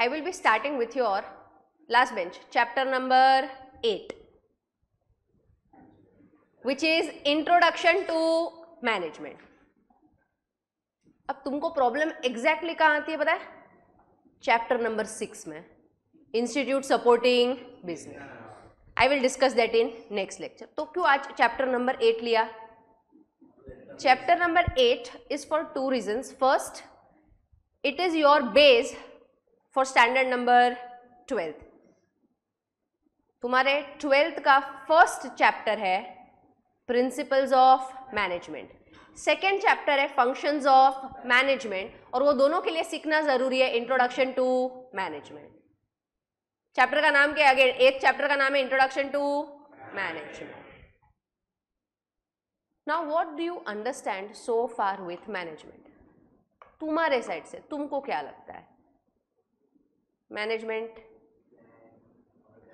I will be starting with your last bench, chapter number 8, which is Introduction to Management. अब तुमको problem exactly कहाँ आती है पता है? चैप्टर नंबर 6 में, institute supporting business. I will discuss that in next lecture. तो क्यों आज चैप्टर नंबर 8 लिया? Chapter number 8 is for 2 reasons. First, it is your base for standard number 12. तुम्हारे 12th का फर्स्ट चैप्टर है principles of management. Second chapter है functions of management, और वो दोनों के लिए सीखना जरूरी है इंट्रोडक्शन टू मैनेजमेंट. चैप्टर का नाम क्या है? अगेन 8th चैप्टर का नाम है introduction to management. Now what do you understand so far with management? तुम्हारे साइड से तुमको क्या लगता है मैनेजमेंट?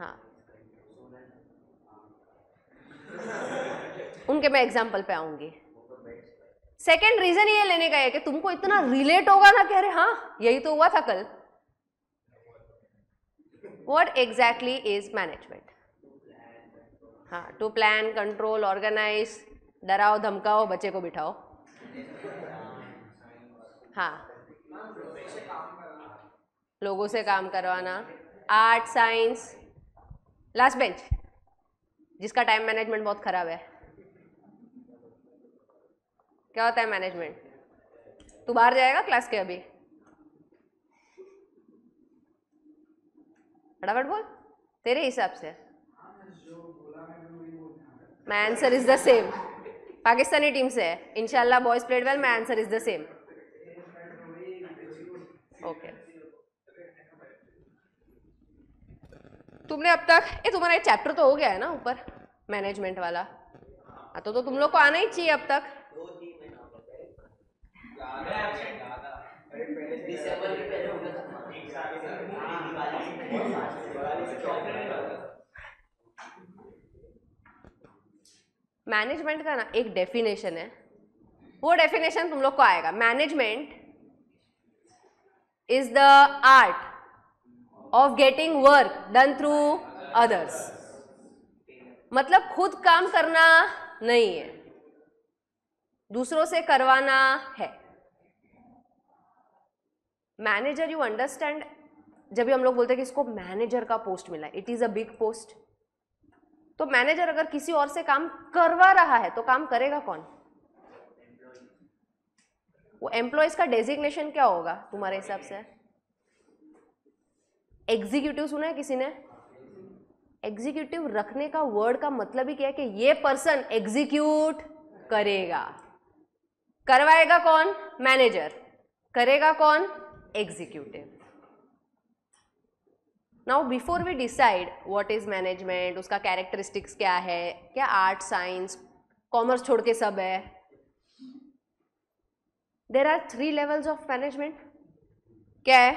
हाँ, उनके मैं एग्जाम्पल पे आऊंगी. सेकेंड रीजन ये लेने का है कि तुमको इतना रिलेट होगा ना कि अरे हाँ यही तो हुआ था कल. What exactly is management? हाँ, टू प्लान, कंट्रोल, ऑर्गेनाइज, डराओ धमकाओ, बच्चे को बिठाओ. हाँ, लोगों से काम करवाना. Art, science. लास्ट बेंच जिसका टाइम मैनेजमेंट बहुत खराब है. क्या होता है मैनेजमेंट? तू बाहर जाएगा क्लास के अभी? फटाफट बोल तेरे हिसाब से. My answer is the same. Pakistani team से है इंशाल्लाह. Boys played well. My answer is the same. Okay, तुमने अब तक तुम्हारा एक चैप्टर तो हो गया है ना ऊपर मैनेजमेंट वाला. तो तुम लोग को आना ही चाहिए अब तक. मैनेजमेंट का ना एक डेफिनेशन है, वो डेफिनेशन तुम लोग को आएगा. Management is the art of getting work done through others. मतलब खुद काम करना नहीं है, दूसरों से करवाना है. मैनेजर, यू अंडरस्टैंड, जब भी हम लोग बोलते हैं कि इसको मैनेजर का पोस्ट मिला, it is a big post. तो मैनेजर अगर किसी और से काम करवा रहा है तो काम करेगा कौन? वो एम्प्लॉयज का डेजिग्नेशन क्या होगा तुम्हारे हिसाब से? एग्जीक्यूटिव सुना है किसी ने? एग्जीक्यूटिव रखने का वर्ड का मतलब ही क्या है कि ये पर्सन एग्जीक्यूट करेगा. करवाएगा कौन? मैनेजर. करेगा कौन? Executive. Now before we decide what is management, उसका कैरेक्टरिस्टिक्स क्या है, क्या आर्ट, साइंस, कॉमर्स छोड़ के सब है. There are 3 levels of management. क्या है?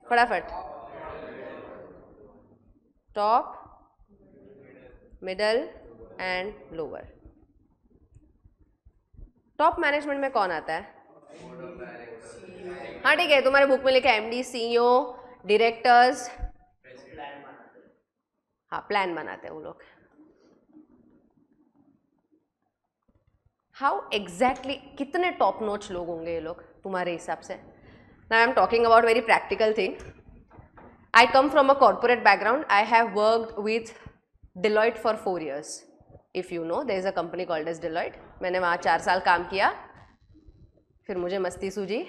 फटाफट. Top, middle and lower. Top management में कौन आता है? हाँ ठीक है, तुम्हारे बुक में लिखा है एमडी, सीईओ, डायरेक्टर्स. हाँ, प्लान बनाते हैं वो लोग. हाउ एग्जैक्टली कितने टॉप नॉच लोग होंगे ये लोग तुम्हारे हिसाब से? Now I am talking about very practical thing. I come from a corporate background. I have worked with Deloitte for 4 years. If you know, there is a company called as Deloitte. मैंने वहाँ 4 साल काम किया, फिर मुझे मस्ती सूझी.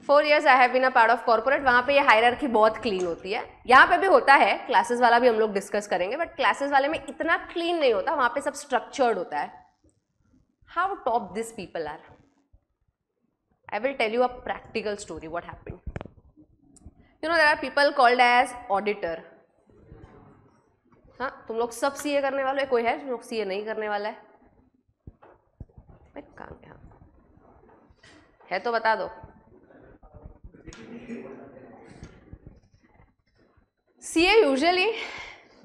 Four years I have been a part of corporate. वहाँ पे ये हायरार्की बहुत क्लीन होती है. यहाँ पे भी होता है, क्लासेस वाला भी हम लोग डिस्कस करेंगे, बट क्लासेस वाले में इतना क्लीन नहीं होता. वहाँ पे सब स्ट्रक्चर्ड होता है. How top this people are, I will tell you a practical story what happened. You know, there are people called as auditor. हाँ, तुम लोग सब सीए करने वाले, कोई है जो सीए नहीं करने वाला है? काम है तो बता दो. सीए यूजुअली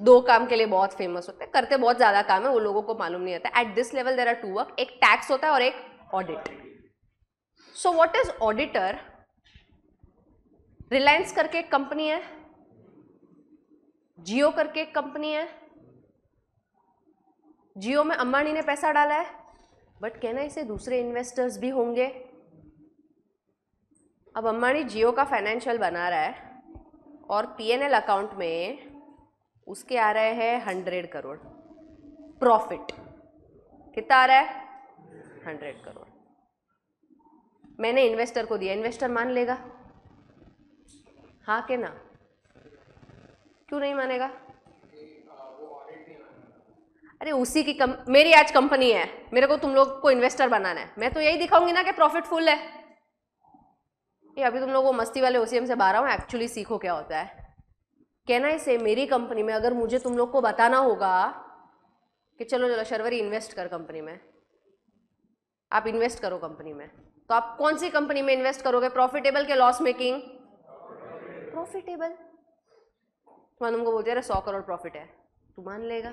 2 काम के लिए बहुत फेमस होते हैं, करते बहुत ज्यादा काम है, वो लोगों को मालूम नहीं होता. At this level there are 2 work. एक टैक्स होता है और एक audit. So what is auditor? Reliance करके एक कंपनी है, जियो करके एक कंपनी है. जियो में अंबानी ने पैसा डाला है, बट कहना इसे दूसरे इन्वेस्टर्स भी होंगे. अब अंबानी जियो का फाइनेंशियल बना रहा है और पीएनएल अकाउंट में उसके आ रहे हैं 100 करोड़ प्रॉफिट. कितना आ रहा है? 100 करोड़. मैंने इन्वेस्टर को दिया, इन्वेस्टर मान लेगा? हाँ के ना? क्यों नहीं मानेगा? अरे उसी की मेरी आज कंपनी है, मेरे को तुम लोग को इन्वेस्टर बनाना है, मैं तो यही दिखाऊंगी ना कि प्रॉफिट फुल है. ये अभी तुम लोग वो मस्ती वाले ओसीएम से बाहर आओ, एक्चुअली सीखो क्या होता है. कहना इसे मेरी कंपनी में अगर मुझे तुम लोग को बताना होगा कि चलो चलो शर्वरी इन्वेस्ट कर कंपनी में, आप इन्वेस्ट करो कंपनी में, तो आप कौन सी कंपनी में इन्वेस्ट करोगे? प्रॉफिटेबल के लॉस मेकिंग? प्रॉफिटेबल. मैं तुमको बोलती है 100 करोड़ प्रॉफिट है, तू मान लेगा?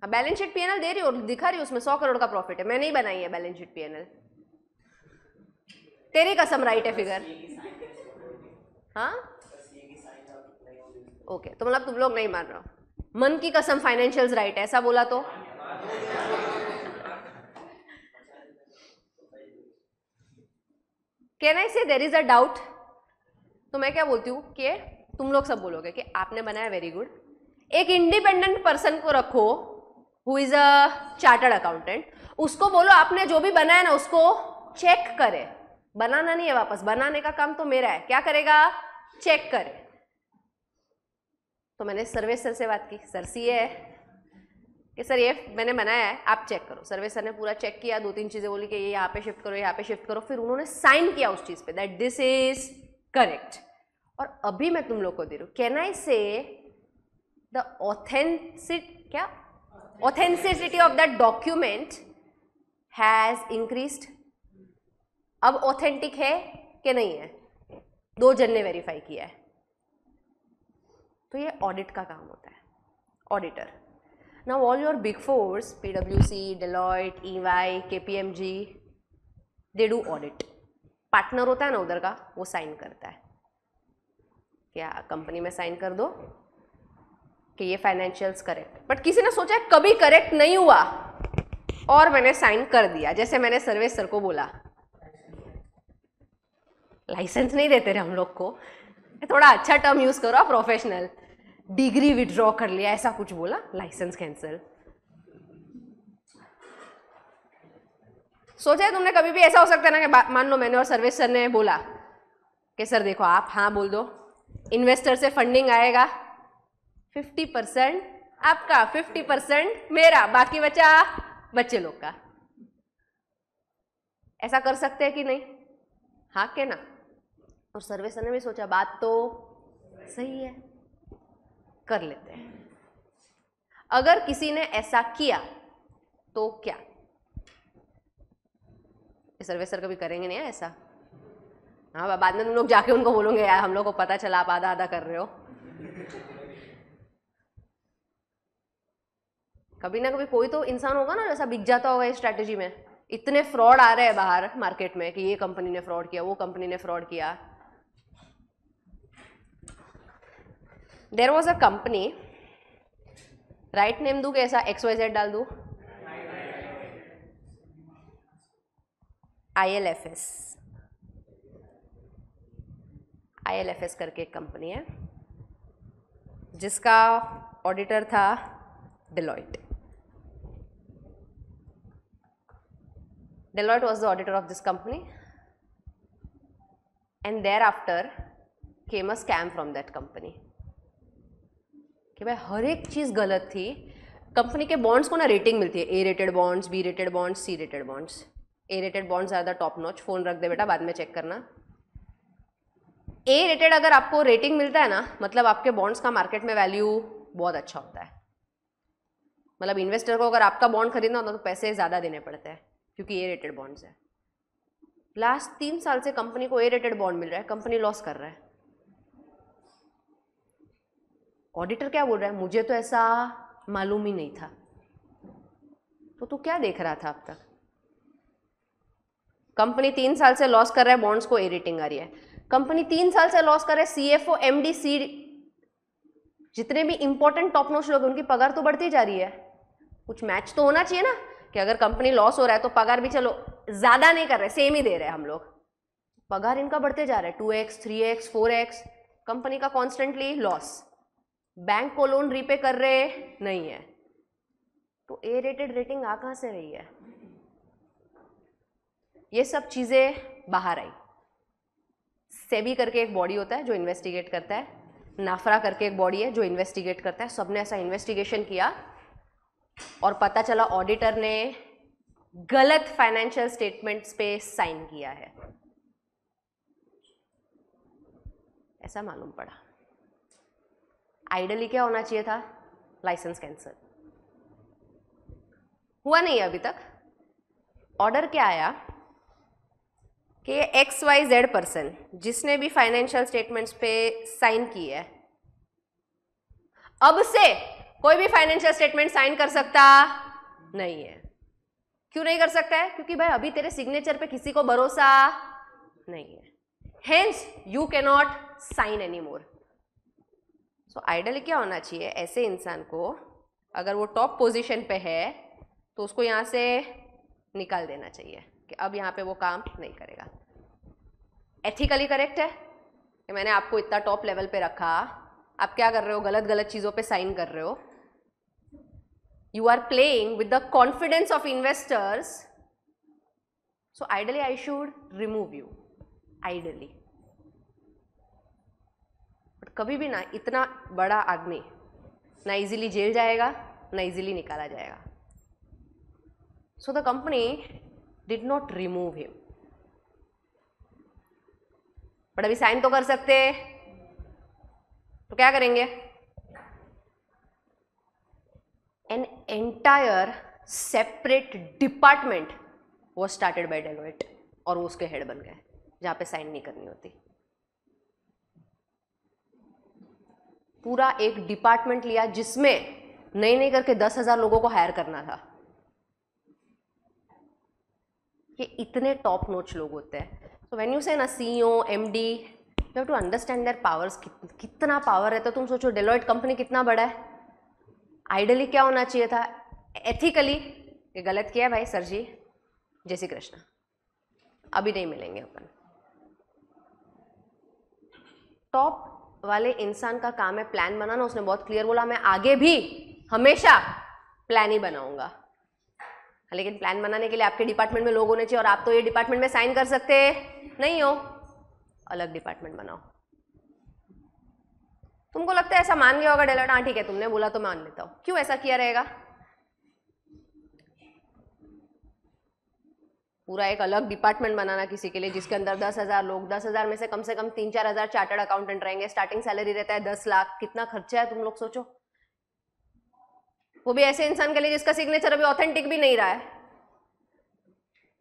हाँ, बैलेंस शीट पीएनएल दे रही हो, दिखा रही हूँ उसमें 100 करोड़ का प्रॉफिट है. मैं नहीं बनाई है बैलेंस शीट पीएनएल. तेरी कसम राइट है फिगर? हाँ ओके, तो मतलब तुम लोग नहीं मान रहे हो. मन की कसम फाइनेंशियल्स राइट है, ऐसा बोला तो? कैन आई से देयर इज अ डाउट? तो मैं क्या बोलती हूँ कि तुम लोग सब बोलोगे कि आपने बनाया वेरी गुड. एक इंडिपेंडेंट पर्सन को रखो who is a chartered accountant, उसको बोलो आपने जो भी बनाया ना उसको चेक करे. बनाना नहीं है वापस, बनाने का काम तो मेरा है. क्या करेगा? चेक करे. तो मैंने सर्वेश सर से बात की, सर सी है कि सर ये मैंने बनाया है, आप चेक करो. सर्वेश सर ने पूरा चेक किया, 2-3 चीजें बोली कि ये यहाँ पे शिफ्ट करो, यहाँ पे शिफ्ट करो. फिर उन्होंने साइन किया उस चीज पे दैट दिस इज करेक्ट. और अभी मैं तुम लोग को दे रही हूँ. कैन आई से the authenticity of that document has increased. अब ऑथेंटिक है कि नहीं है? 2 जन ने वेरीफाई किया है. तो ये ऑडिट का काम होता है, auditor. Now all your big fours, पीडब्ल्यूसी, Deloitte, EY, KPMG, they do audit. Partner होता है ना उधर का, वो साइन करता है. क्या कंपनी में साइन कर दो कि ये फाइनेंशियल्स करेक्ट. बट किसी ने सोचा कभी करेक्ट नहीं हुआ और मैंने साइन कर दिया. जैसे मैंने सर्वेश सर को बोला, लाइसेंस नहीं देते रहे हम लोग को, थोड़ा अच्छा टर्म यूज करो, प्रोफेशनल. डिग्री विड्रॉ कर लिया, ऐसा कुछ बोला, लाइसेंस कैंसिल. सोचा है तुमने कभी भी ऐसा हो सकता है ना कि मान लो मैंने और सर्वेश सर ने बोला कि सर देखो आप हाँ बोल दो, इन्वेस्टर से फंडिंग आएगा 50% आपका, 50% मेरा, बाकी बचा बच्चे लोग का. ऐसा कर सकते हैं कि नहीं? हाँ के ना? और सर्वेश सर ने भी सोचा बात तो सही है, कर लेते हैं. अगर किसी ने ऐसा किया तो क्या? सर्वेश सर कभी करेंगे नहीं ऐसा? हाँ, बाद में तुम लोग जाके उनको बोलोगे यार हम लोग को पता चला आप आधा आधा कर रहे हो. कभी ना कभी कोई तो इंसान होगा ना जैसा बिक जाता होगा इस स्ट्रैटेजी में. इतने फ्रॉड आ रहे हैं बाहर मार्केट में कि ये कंपनी ने फ्रॉड किया, वो कंपनी ने फ्रॉड किया. There was a company, right name do कैसा, XYZ डाल दू, ILFS करके एक कंपनी है जिसका ऑडिटर था Deloitte. Deloitte was the auditor of this company, and thereafter came a scam from that company. कि भाई हर एक चीज़ गलत थी. कंपनी के बॉन्ड्स को ना रेटिंग मिलती है, A rated bonds, B rated bonds, C rated bonds. A rated bonds ज़्यादा टॉप नॉच. फोन रख दे बेटा, बाद में चेक करना. A रेटेड अगर आपको रेटिंग मिलता है ना, मतलब आपके बॉन्ड्स का मार्केट में वैल्यू बहुत अच्छा होता है. मतलब इन्वेस्टर को अगर आपका बॉन्ड खरीदना होता तो पैसे ज़्यादा देने पड़ते हैं क्योंकि A रेटेड बॉन्ड्स है. लास्ट 3 साल से कंपनी को A रेटेड बॉन्ड मिल रहा है, कंपनी लॉस कर रहा है. ऑडिटर क्या बोल रहा है, मुझे तो ऐसा मालूम ही नहीं था. तो तू क्या देख रहा था अब तक? कंपनी 3 साल से लॉस कर रहा है, बॉन्ड्स को ए रेटिंग आ रही है। कंपनी 3 साल से लॉस कर रहा है, सीएफओ, एमडी, सी, जितने भी इंपॉर्टेंट टॉप नॉच लोग उनकी पगार तो बढ़ती जा रही है। कुछ मैच तो होना चाहिए ना कि अगर कंपनी लॉस हो रहा है तो पगार भी चलो ज्यादा नहीं कर रहे, सेम ही दे रहे हैं हम लोग, पगार इनका बढ़ते जा रहा है 2x, 3x, 4x, कंपनी का कॉन्स्टेंटली लॉस, बैंक को लोन रीपे कर रहे नहीं है, तो ए रेटेड रेटिंग आ कहां से रही है? ये सब चीजें बाहर आई। सेबी करके एक बॉडी होता है जो इन्वेस्टिगेट करता है, नाफरा करके एक बॉडी है जो इन्वेस्टिगेट करता है, सबने ऐसा इन्वेस्टिगेशन किया और पता चला ऑडिटर ने गलत फाइनेंशियल स्टेटमेंट्स पे साइन किया है, ऐसा मालूम पड़ा। आइडियली क्या होना चाहिए था? लाइसेंस कैंसिल हुआ नहीं अभी तक। ऑर्डर क्या आया कि XYZ पर्सन जिसने भी फाइनेंशियल स्टेटमेंट्स पे साइन की है, अब से कोई भी फाइनेंशियल स्टेटमेंट साइन कर सकता नहीं है। क्यों नहीं कर सकता है? क्योंकि भाई अभी तेरे सिग्नेचर पे किसी को भरोसा नहीं है, hence you can not sign any more. So ideally क्या होना चाहिए, ऐसे इंसान को अगर वो टॉप पोजीशन पे है तो उसको यहां से निकाल देना चाहिए कि अब यहां पे वो काम नहीं करेगा। एथिकली करेक्ट है कि मैंने आपको इतना टॉप लेवल पे रखा, आप क्या कर रहे हो? गलत गलत चीजों पे साइन कर रहे हो। You are playing with the confidence of investors, so ideally I should remove you, ideally. But कभी भी ना इतना बड़ा आदमी ना इजीली जेल जाएगा ना इजीली निकाला जाएगा। So the company did not remove him. But अभी साइन तो कर सकते, तो क्या करेंगे? An entire separate department was started by Deloitte और वो उसके हेड बन गए जहां पे साइन नहीं करनी होती। पूरा एक डिपार्टमेंट लिया जिसमें नहीं करके 10,000 लोगों को हायर करना था। ये इतने टॉप नोच लोग होते हैं। सो व्हेन यू से ना CEO, MD, you have to understand their powers. कितना पावर है, तो तुम सोचो डेलोइट कंपनी कितना बड़ा है। आइडियली क्या होना चाहिए था? एथिकली ये गलत किया है भाई सर जी, जय श्री कृष्ण, अभी नहीं मिलेंगे अपन। टॉप वाले इंसान का काम है प्लान बनाना। उसने बहुत क्लियर बोला, मैं आगे भी हमेशा प्लान ही बनाऊंगा, लेकिन प्लान बनाने के लिए आपके डिपार्टमेंट में लोग होने चाहिए और आप तो ये डिपार्टमेंट में साइन कर सकते नहीं हो, अलग डिपार्टमेंट बनाओ। तुमको लगता है ऐसा मान गया होगा डेलोइट? हाँ ठीक है, तुमने बोला तो मान लेता हूं। क्यों ऐसा किया रहेगा? पूरा एक अलग डिपार्टमेंट बनाना किसी के लिए जिसके अंदर 10,000 लोग, 10,000 में से कम 3-4 हज़ार चार्टर्ड अकाउंटेंट रहेंगे, स्टार्टिंग सैलरी रहता है 10 लाख, कितना खर्चा है तुम लोग सोचो। वो भी ऐसे इंसान के लिए जिसका सिग्नेचर अभी ऑथेंटिक भी नहीं रहा है।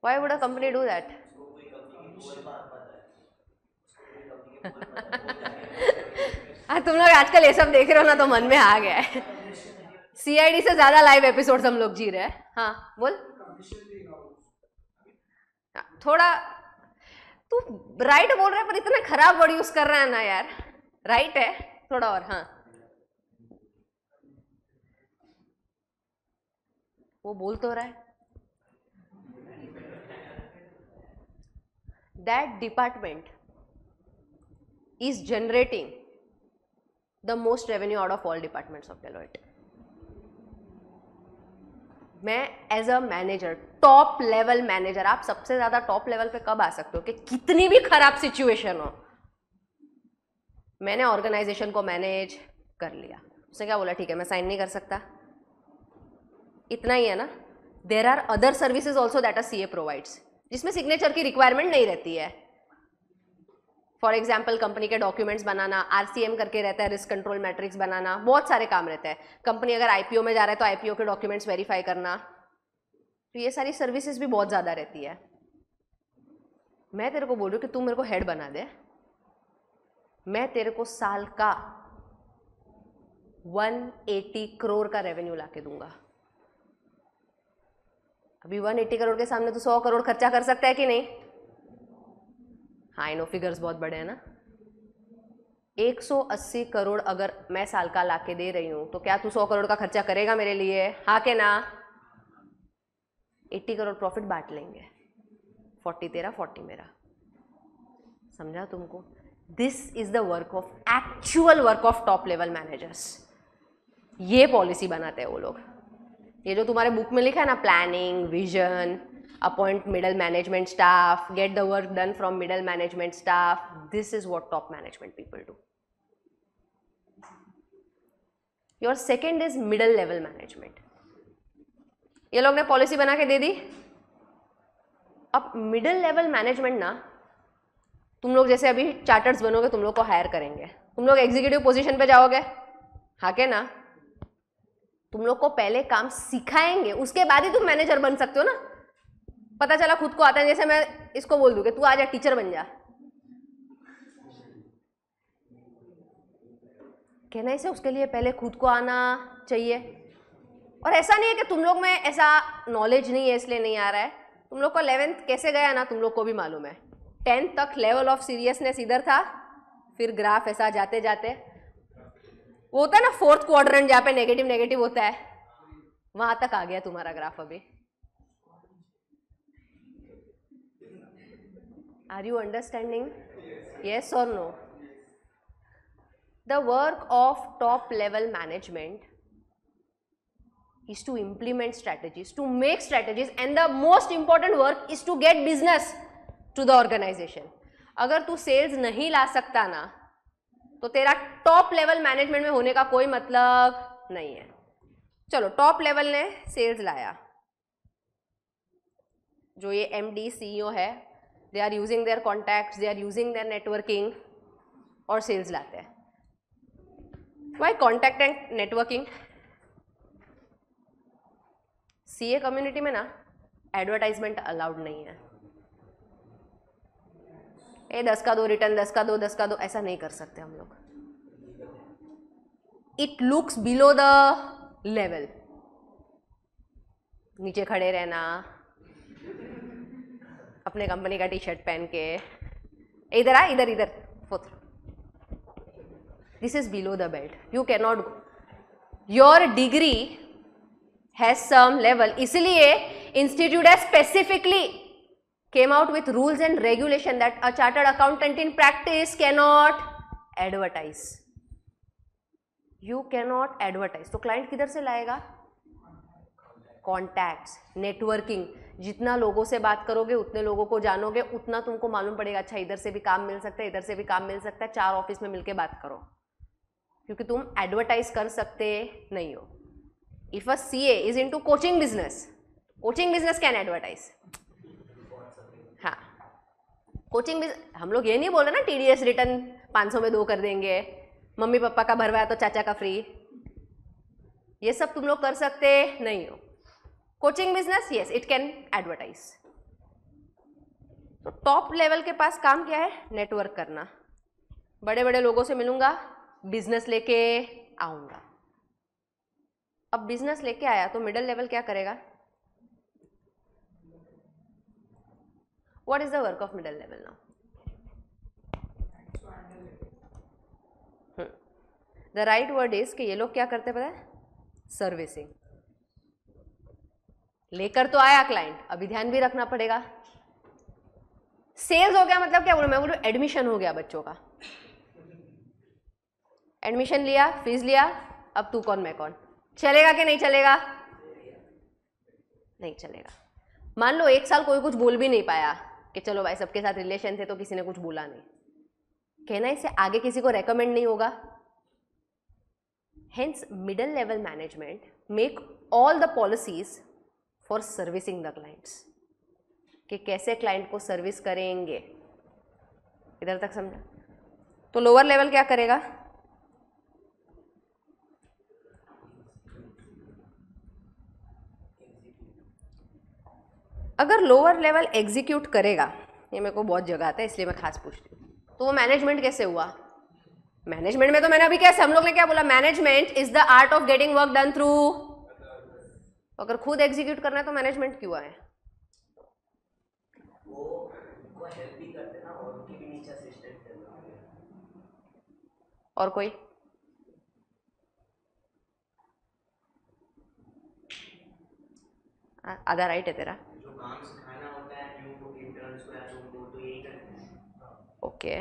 Why would a company do that? हाँ, तुम लोग आजकल ये सब देख रहे हो ना तो मन में आ गया है। CID से ज्यादा लाइव एपिसोड हम लोग जी रहे हैं। हाँ बोल। थोड़ा तू राइट बोल रहा है पर इतना खराब वर्ड यूज कर रहा है ना यार। राइट है थोड़ा और। हाँ वो बोल तो रहा है। That department is generating the most revenue out of all departments of Deloitte. मैं as a manager, top level manager, आप सबसे ज्यादा टॉप लेवल पे कब आ सकते हो कि कितनी भी खराब सिचुएशन हो, मैंने ऑर्गेनाइजेशन को मैनेज कर लिया। उसने क्या बोला, ठीक है मैं साइन नहीं कर सकता, इतना ही है ना। There are other services also that a CA provides, जिसमें सिग्नेचर की रिक्वायरमेंट नहीं रहती है। फॉर एग्जाम्पल कंपनी के डॉक्यूमेंट्स बनाना, RCM करके रहता है, रिस्क कंट्रोल मैट्रिक्स बनाना, बहुत सारे काम रहते हैं। कंपनी अगर IPO में जा रहा है तो IPO के डॉक्यूमेंट्स वेरीफाई करना, तो ये सारी सर्विसेज भी बहुत ज़्यादा रहती है। मैं तेरे को बोल रही हूँ कि तू मेरे को हेड बना दे, मैं तेरे को साल का 180 करोड़ का रेवेन्यू ला के दूंगा। अभी 180 करोड़ के सामने तो 100 करोड़ खर्चा कर सकता है कि नहीं? हाँ, नो फिगर्स बहुत बड़े हैं ना। 180 करोड़ अगर मैं साल का लाके दे रही हूं तो क्या तू 100 करोड़ का खर्चा करेगा मेरे लिए? हाँ के ना? 80 करोड़ प्रॉफिट बांट लेंगे, 40 तेरा 40 मेरा। समझा तुमको? This is the work of actual work of top level managers. ये पॉलिसी बनाते हैं वो लोग। ये जो तुम्हारे बुक में लिखा है ना, planning, vision, appoint middle management staff, get the work done from middle management staff, this is what top management people do. Your second is middle level management. ये लोग ने पॉलिसी बना के दे दी। अब मिडल लेवल मैनेजमेंट ना, तुम लोग जैसे अभी चार्टर्स बनोगे, तुम लोग को हायर करेंगे, तुम लोग एग्जीक्यूटिव पोजीशन पे जाओगे, हाँ के ना? तुम लोग को पहले काम सिखाएंगे, उसके बाद ही तुम मैनेजर बन सकते हो ना। पता चला खुद को आता है, जैसे मैं इसको बोल दूं कि तू आजा टीचर बन जा, कहना इसे उसके लिए पहले खुद को आना चाहिए। और ऐसा नहीं है कि तुम लोग में ऐसा नॉलेज नहीं है इसलिए नहीं आ रहा है। तुम लोग को 11th कैसे गया ना, तुम लोग को भी मालूम है। 10th तक लेवल ऑफ सीरियसनेस इधर था, फिर ग्राफ ऐसा जाते जाते वो होता है ना 4th क्वाड्रेंट जहाँ पे नेगेटिव नेगेटिव होता है, वहां तक आ गया तुम्हारा ग्राफ अभी। Are you understanding? यस और no? The work of top level management is to implement strategies, to make strategies, and the most important work is to get business to the organization. अगर तू sales नहीं ला सकता ना, तो तेरा top level management में होने का कोई मतलब नहीं है। चलो, टॉप लेवल ने सेल्स लाया, जो ये MD CEO है, they are using their contacts, they are using their networking और सेल्स लाते हैं। Why contact and networking? CA community में ना एडवर्टाइजमेंट अलाउड नहीं है। 10 का 2 रिटर्न, 10 का 2, 10 का 2, ऐसा नहीं कर सकते हम लोग। It looks below the level. नीचे खड़े रहना, अपने कंपनी का टी-शर्ट पहन के, इधर आ, इधर इधर, this is below the belt. You can not go. Your degree has some level, इसलिए institute has specifically came out with rules and regulation that a chartered accountant in practice cannot advertise. You cannot advertise. तो client किधर से लाएगा? Contacts, networking. जितना लोगों से बात करोगे, उतने लोगों को जानोगे, उतना तुमको मालूम पड़ेगा, अच्छा इधर से भी काम मिल सकता है, इधर से भी काम मिल सकता है। 4 ऑफिस में मिलके बात करो, क्योंकि तुम एडवर्टाइज कर सकते नहीं हो। If a CA is into coaching business can advertise. हाँ, कोचिंग बिजनेस। हम लोग ये नहीं बोल रहे ना TDS रिटर्न 500 में 2 कर देंगे, मम्मी पापा का भरवाया तो चाचा का फ्री, ये सब तुम लोग कर सकते नहीं हो। Coaching business, yes, it can advertise. तो टॉप लेवल के पास काम क्या है? नेटवर्क करना, बड़े बड़े लोगों से मिलूंगा, बिजनेस लेके आऊंगा। अब बिजनेस लेके आया तो मिडिल लेवल क्या करेगा? What is the work of middle level now? The right word is कि ये लोग क्या करते पता है? सर्विसिंग। लेकर तो आया क्लाइंट, अभी ध्यान भी रखना पड़ेगा। सेल्स हो गया मतलब क्या बोलूं मैं? बोलूं एडमिशन हो गया बच्चों का। एडमिशन लिया, फीस लिया, अब तू कौन मैं कौन, चलेगा कि नहीं चलेगा? नहीं चलेगा। मान लो 1 साल कोई कुछ बोल भी नहीं पाया कि चलो भाई सबके साथ रिलेशन थे तो किसी ने कुछ बोला नहीं, कहना इससे आगे किसी को रेकमेंड नहीं होगा। Hence middle level management make all the policies for servicing the clients, कि कैसे क्लाइंट को सर्विस करेंगे। इधर तक समझा? तो लोअर लेवल क्या करेगा? अगर लोअर लेवल एग्जीक्यूट करेगा, ये मेरे को बहुत जगह आता है इसलिए मैं खास पूछती हूँ, तो वो मैनेजमेंट कैसे हुआ? मैनेजमेंट में तो मैंने अभी कैसे, हम लोग ने क्या बोला? Management is the art of getting work done through अगर खुद एग्जीक्यूट करना है तो मैनेजमेंट क्यों आए? वो हेल्प भी करते ना, और उनकी भी नीचे असिस्टेंट करते। और कोई? आधा राइट है तेरा। जो काम सिखाना होता है न्यू इंटर्न्स को या तो यही करते हैं। ओके,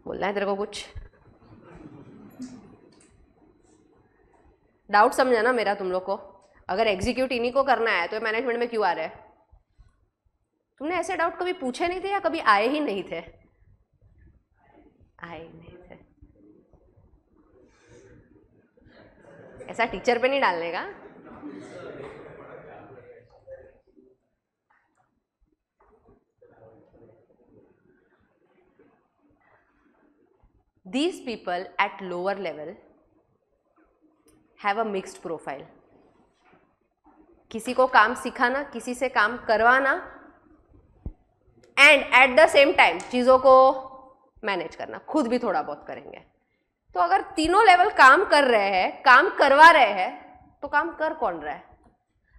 बोलना है तेरे को कुछ? डाउट समझा ना मेरा तुम लोग को? अगर एग्जीक्यूट इन्हीं को करना है तो मैनेजमेंट में क्यों आ रहा है? तुमने ऐसे डाउट कभी पूछे नहीं थे या कभी आए ही नहीं थे? आए नहीं थे। ऐसा टीचर पे नहीं डालने का। These people at lower level have a mixed profile. किसी को काम सिखाना, किसी से काम करवाना, and at the same time चीज़ों को मैनेज करना, खुद भी थोड़ा बहुत करेंगे। तो अगर तीनों लेवल काम कर रहे हैं, काम करवा रहे हैं, तो काम कर कौन रहा है?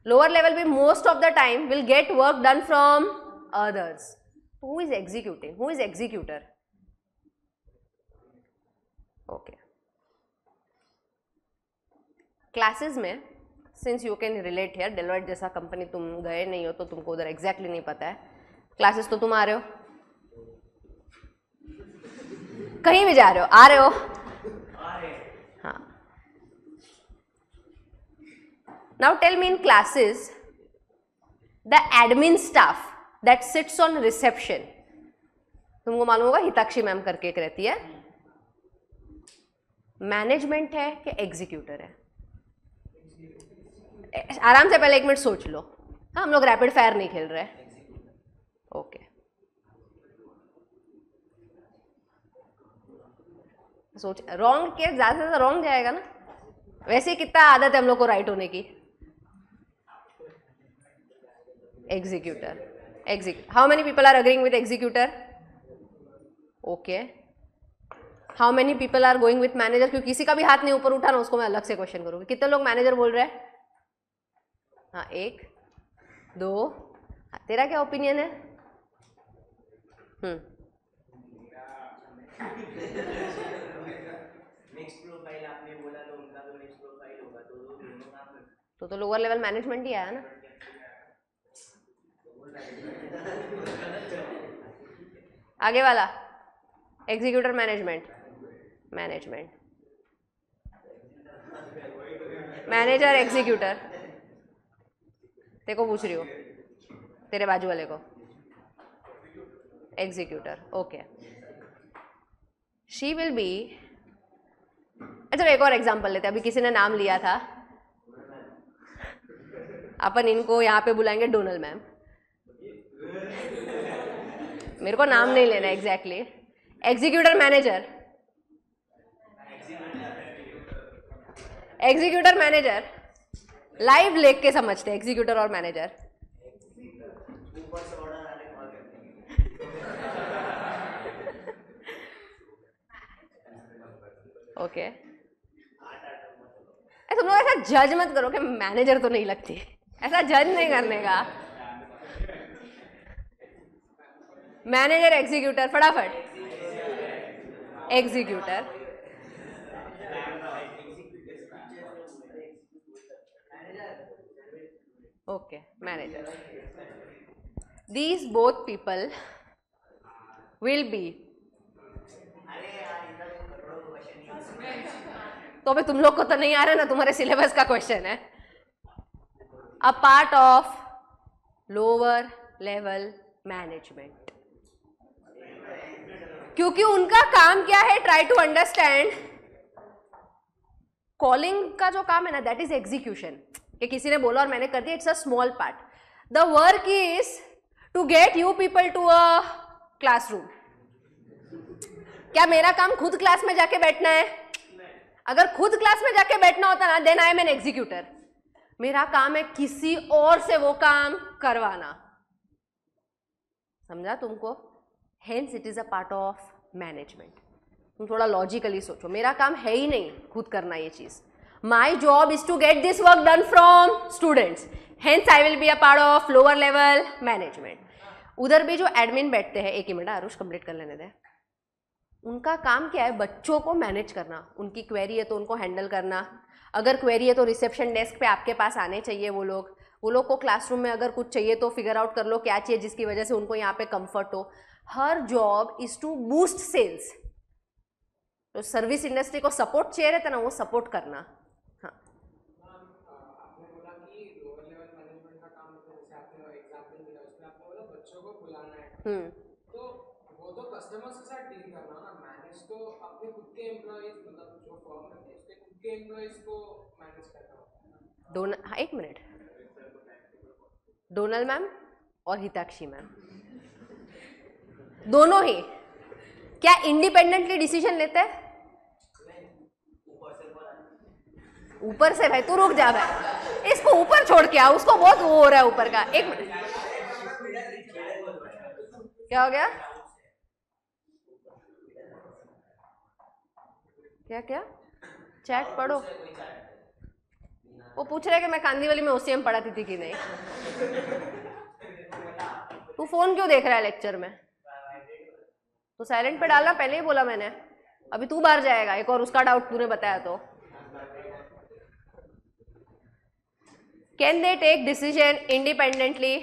लोअर लेवल भी most of the time will get work done from others. Who is executing? Who is executor? Okay, classes में since you can relate here, Deloitte जैसा कंपनी तुम गए नहीं हो तो तुमको उधर एग्जैक्टली नहीं पता है। क्लासेस तो तुम आ रहे हो, कहीं भी जा रहे हो, आ रहे हो? हाँ। Now tell me, in classes the admin staff that sits on reception, तुमको मालूम होगा हिताक्षी मैम करके एक रहती है, मैनेजमेंट है कि एग्जीक्यूटर है? आराम से पहले 1 मिनट सोच लो। हाँ, हम लोग रैपिड फायर नहीं खेल रहे। ओके, सोच। रॉन्ग के ज्यादा से ज्यादा रॉन्ग जाएगा ना, वैसे ही कितना आदत है हम लोग को राइट होने की। Executor, how many people are agreeing with executor? Okay, how many people are going with manager? क्योंकि किसी का भी हाथ नहीं ऊपर उठा ना, उसको मैं अलग से क्वेश्चन करूंगी। कितने लोग मैनेजर बोल रहे हैं? हाँ, 1 2। हाँ, तेरा क्या ओपिनियन है? नेक्स्ट प्रोफाइल आपने बोला तो उनका तो नेक्स्ट प्रोफाइल होगा, तो दोनों काम करते तो लोअर लेवल मैनेजमेंट ही आया ना। आगे वाला एग्जीक्यूटर मैनेजमेंट, मैनेजर एग्जीक्यूटर। तेरे को पूछ रही हो, तेरे बाजू वाले को। Executor, okay. She will be, अच्छा एक और एग्जांपल लेते हैं। अभी किसी ने नाम लिया था, अपन इनको यहाँ पे बुलाएंगे डोनल मैम। मेरे को नाम नहीं लेना exactly. Executor manager, executor manager live लेख के समझते हैं एग्जीक्यूटर और मैनेजर। ओके, तुम लोग ऐसा जज मत करो कि मैनेजर तो नहीं लगती, ऐसा जज नहीं करने का। मैनेजर एग्जीक्यूटर, फटाफट। Executor, okay, manager. These both people will be, तो अभी तुम लोग को तो नहीं आ रहा ना, तुम्हारे सिलेबस का क्वेश्चन है। अ part of lower level management, क्योंकि उनका काम क्या है? Try to understand. कॉलिंग का जो काम है ना, दैट इज एग्जीक्यूशन, कि किसी ने बोला और मैंने कर दिया, it's a small part. The work is to get you people to a classroom. क्या मेरा काम खुद क्लास में जाके बैठना है? अगर खुद क्लास में जाके बैठना होता ना, then I am an executor. मेरा काम है किसी और से वो काम करवाना। समझा तुमको? Hence it is a part of management. तुम थोड़ा लॉजिकली सोचो, मेरा काम है ही नहीं खुद करना ये चीज. My job is to get this work done from students, hence I will be a part of lower level management. उधर भी जो एडमिन बैठते हैं, एक ही मिनट आरुष कंप्लीट कर लेने दे, उनका काम क्या है? बच्चों को मैनेज करना. उनकी क्वेरी है तो उनको हैंडल करना. अगर क्वेरी है तो रिसेप्शन डेस्क पे आपके पास आने चाहिए वो लोग को क्लासरूम में अगर कुछ चाहिए तो फिगर आउट कर लो क्या चाहिए जिसकी वजह से उनको यहाँ पे कंफर्ट हो. Her job is to boost sales. तो सर्विस इंडस्ट्री को सपोर्ट चाहिए रहता ना, वो सपोर्ट करना. हाँ, आपने बोला कि लोअर लेवल मैनेजमेंट का काम होता है, जैसे आपने एग्जांपल दिया उसमें आपने बोला बच्चों को बुलाना है, तो वो तो कस्टमर्स के साथ डील करना ना, मैनेज तो अपने खुद के एम्प्लॉइज, मतलब जो फर्म है उसके खुद के एम्प्लॉइज को मैनेज करना होता है. हाँ, एक मिनट, डोनल मैम और हिताक्षी मैम दोनों ही क्या इंडिपेंडेंटली डिसीजन लेते हैं? ऊपर से भाई तू रुक जा भाई, इसको ऊपर छोड़ के आ, उसको बहुत वो हो रहा है ऊपर का. एक मिनट, क्या हो गया? क्या क्या चैट पढ़ो. वो पूछ रहे हैं कि मैं कांदीवली में ओसीएम पढ़ाती थी कि नहीं. तू फोन क्यों देख रहा है लेक्चर में? तो साइलेंट पे डालना, पहले ही बोला मैंने. अभी तू बाहर जाएगा, एक और उसका डाउट तूने बताया तो. Can they take decision independently?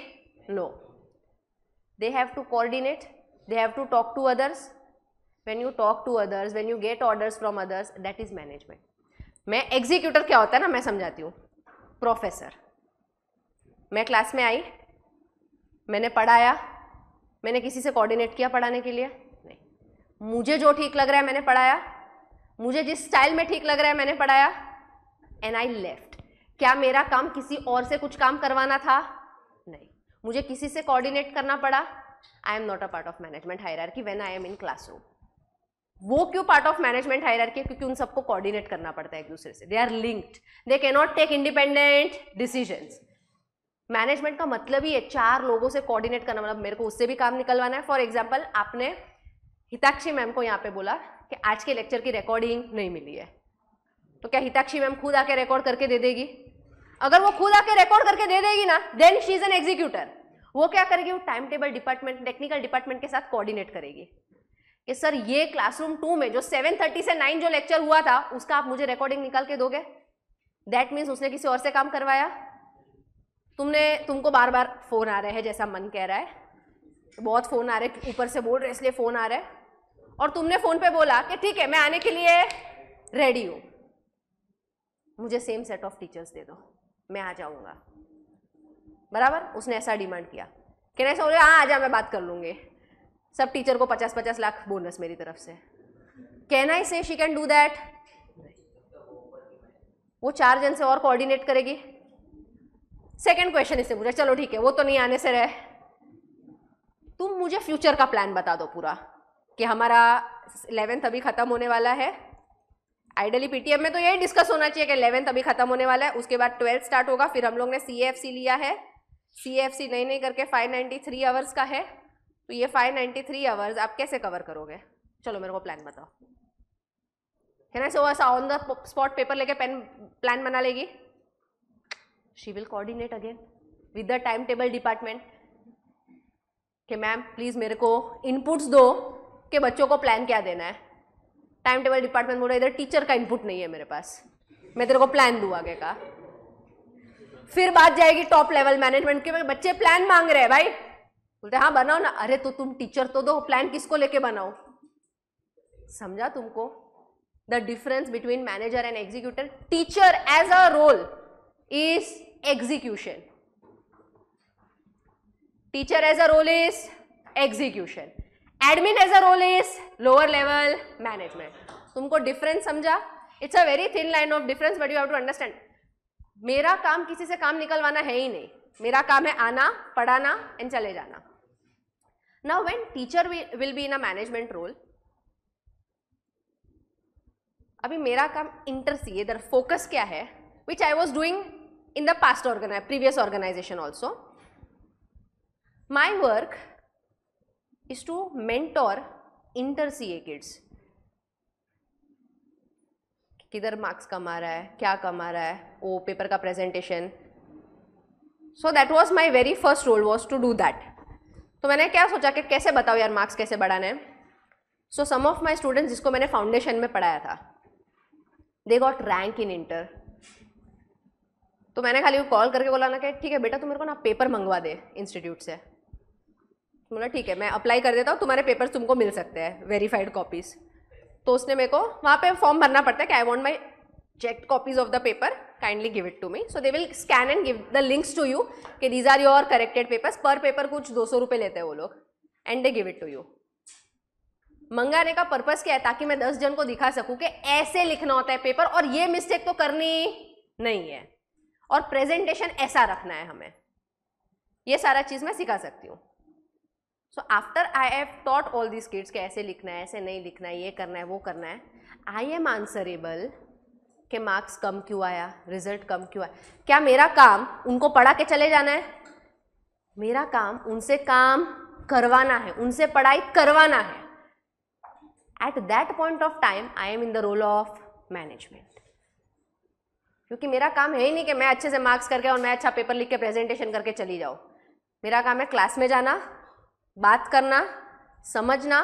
No. They have to coordinate, they have to talk to others. When you talk to others, when you get orders from others, that is management. मैं executor क्या होता है ना मैं समझाती हूँ. Professor, मैं class में आई, मैंने पढ़ाया, मैंने किसी से कोऑर्डिनेट किया पढ़ाने के लिए? नहीं. मुझे जो ठीक लग रहा है मैंने पढ़ाया, मुझे जिस स्टाइल में ठीक लग रहा है मैंने पढ़ाया, एंड आई लेफ्ट. क्या मेरा काम किसी और से कुछ काम करवाना था? नहीं. मुझे किसी से कोऑर्डिनेट करना पड़ा? I am not a part of management hierarchy when I am in classroom. वो क्यों पार्ट ऑफ मैनेजमेंट हायरार्की? क्योंकि उन सबको कोऑर्डिनेट करना पड़ता है एक दूसरे से. They are linked, they can not take independent decisions. Management का मतलब ही है 4 लोगों से कोऑर्डिनेट करना. मतलब मेरे को उससे भी काम निकलवाना है. फॉर एग्जांपल, आपने हिताक्षी मैम को यहाँ पे बोला कि आज के लेक्चर की रिकॉर्डिंग नहीं मिली है, तो क्या हिताक्षी मैम खुद आके रिकॉर्ड करके दे देगी? अगर वो खुद आके रिकॉर्ड करके दे देगी ना, then she is an executor. वो क्या करेगी? वो time table department, technical department के साथ कोऑर्डिनेट करेगी कि सर ये क्लासरूम 2 में जो 7:30 से 9 जो लेक्चर हुआ था उसका आप मुझे रिकॉर्डिंग निकाल के दोगे. दैट मीन्स उसने किसी और से काम करवाया. तुमको बार बार फोन आ रहे हैं जैसा मन कह रहा है, बहुत फोन आ रहे हैं, ऊपर से बोल रहे इसलिए फोन आ रहा है, और तुमने फोन पे बोला कि ठीक है मैं आने के लिए रेडी हूं, मुझे same set of teachers they दो, मैं आ जाऊंगा. बराबर, उसने ऐसा डिमांड किया कि ऐसा बोले हाँ आ जा मैं बात कर लूंगी, सब टीचर को 50-50 लाख बोनस मेरी तरफ से. कैन आई से शी कैन डू दैट? वो 4 जन से और कोऑर्डिनेट करेगी. सेकेंड क्वेश्चन इससे पूछा, चलो ठीक है वो तो नहीं आने से रहे, तुम मुझे फ्यूचर का प्लान बता दो पूरा कि हमारा 11th अभी खत्म होने वाला है. आइडियली पीटीएम में तो यही डिस्कस होना चाहिए कि 11th अभी खत्म होने वाला है, उसके बाद 12th स्टार्ट होगा. फिर हम लोग ने CAFC लिया है, CAFC नहीं करके 593 आवर्स का है, तो ये 593 आवर्स आप कैसे कवर करोगे? चलो मेरे को प्लान बताओ. कैन आई सो ऐसा ऑन द स्पॉट पेपर लेके पेन प्लान बना लेगी? She will coordinate again with the time table department कि मैम प्लीज मेरे को इनपुट्स दो कि बच्चों को प्लान क्या देना है. टाइम टेबल डिपार्टमेंट बोल रहा है इधर टीचर का इनपुट नहीं है मेरे पास, मैं तेरे को प्लान दूँ आगे का. फिर बात जाएगी टॉप लेवल मैनेजमेंट के, बच्चे प्लान मांग रहे हैं भाई, बोलते हाँ बनाओ ना. अरे तो तुम टीचर तो दो, प्लान किसको लेके बनाओ? समझा तुमको the difference between manager and executor? Teacher as a role is execution. Teacher as a role is execution. Admin as a role is lower level management. तुमको डिफरेंस समझा? It's a very thin line of difference but you have to understand. मेरा काम किसी से काम निकलवाना है ही नहीं, मेरा काम है आना, पढ़ाना एंड चले जाना. Now when teacher will be in a management role, अभी मेरा काम इंटरसी, इधर फोकस क्या है, which I was doing in the previous organization also. My work is to mentor inter-CA kids. किधर मार्क्स कम आ रहा है, क्या कम आ रहा है, वो पेपर का presentation. So that was my very first role was to do that. तो मैंने क्या सोचा कि कैसे बताओ यार मार्क्स कैसे बढ़ाने हैं. सो सम ऑफ माई स्टूडेंट्स जिसको मैंने फाउंडेशन में पढ़ाया था, they got rank in inter. तो मैंने खाली कॉल करके बोला ना कि ठीक है बेटा, तू मेरे को ना पेपर मंगवा दे इंस्टीट्यूट से. बोला ठीक है, मैं अप्लाई कर देता हूँ, तुम्हारे पेपर्स तुमको मिल सकते हैं, वेरीफाइड कॉपीज. तो उसने मेरे को वहाँ पे फॉर्म भरना पड़ता है कि I want my checked copies of the paper, kindly give it to me. So they will scan and give the links to you कि these are your corrected papers. per paper कुछ 200 रुपये लेते हैं वो लोग, and they give it to you. मंगाने का purpose क्या है? ताकि मैं 10 जन को दिखा सकूं कि ऐसे लिखना होता है पेपर, और ये मिस्टेक तो करनी नहीं है, और प्रेजेंटेशन ऐसा रखना है हमें. ये सारा चीज मैं सिखा सकती हूँ. So after I have taught all these kids कि ऐसे लिखना है, ऐसे नहीं लिखना है, ये करना है, वो करना है, आई एम आंसरेबल कि मार्क्स कम क्यों आया, रिजल्ट कम क्यों आया. क्या मेरा काम उनको पढ़ा के चले जाना है? मेरा काम उनसे काम करवाना है, उनसे पढ़ाई करवाना है. At that point of time I am in the role of management. क्योंकि मेरा काम है ही नहीं कि मैं अच्छे से मार्क्स करके और मैं अच्छा पेपर लिख के प्रेजेंटेशन करके चली जाऊँ. मेरा काम है क्लास में जाना, बात करना, समझना,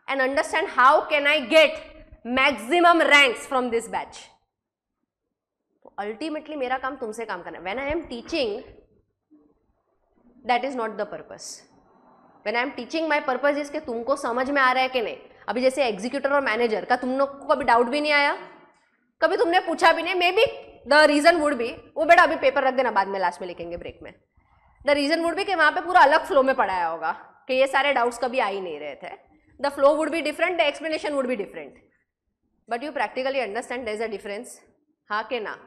and understand how can I get maximum ranks from this batch. Ultimately मेरा काम तुमसे काम करना है. When I am teaching, that is not the purpose. When I am teaching, my purpose is कि तुमको समझ में आ रहा है कि नहीं. अभी जैसे एग्जीक्यूटर और मैनेजर का तुम लोग को कभी डाउट भी नहीं आया, कभी तुमने पूछा भी नहीं. Maybe the reason would be, वो बेटा अभी पेपर रख देना, बाद में लास्ट में लिखेंगे ब्रेक में. द रीजन वुड बी कि वहां पे पूरा अलग फ्लो में पढ़ाया होगा कि ये सारे डाउट्स कभी आ ही नहीं रहे थे. The flow would be different, the explanation would be different, but you practically understand there is a difference. हाँ के ना?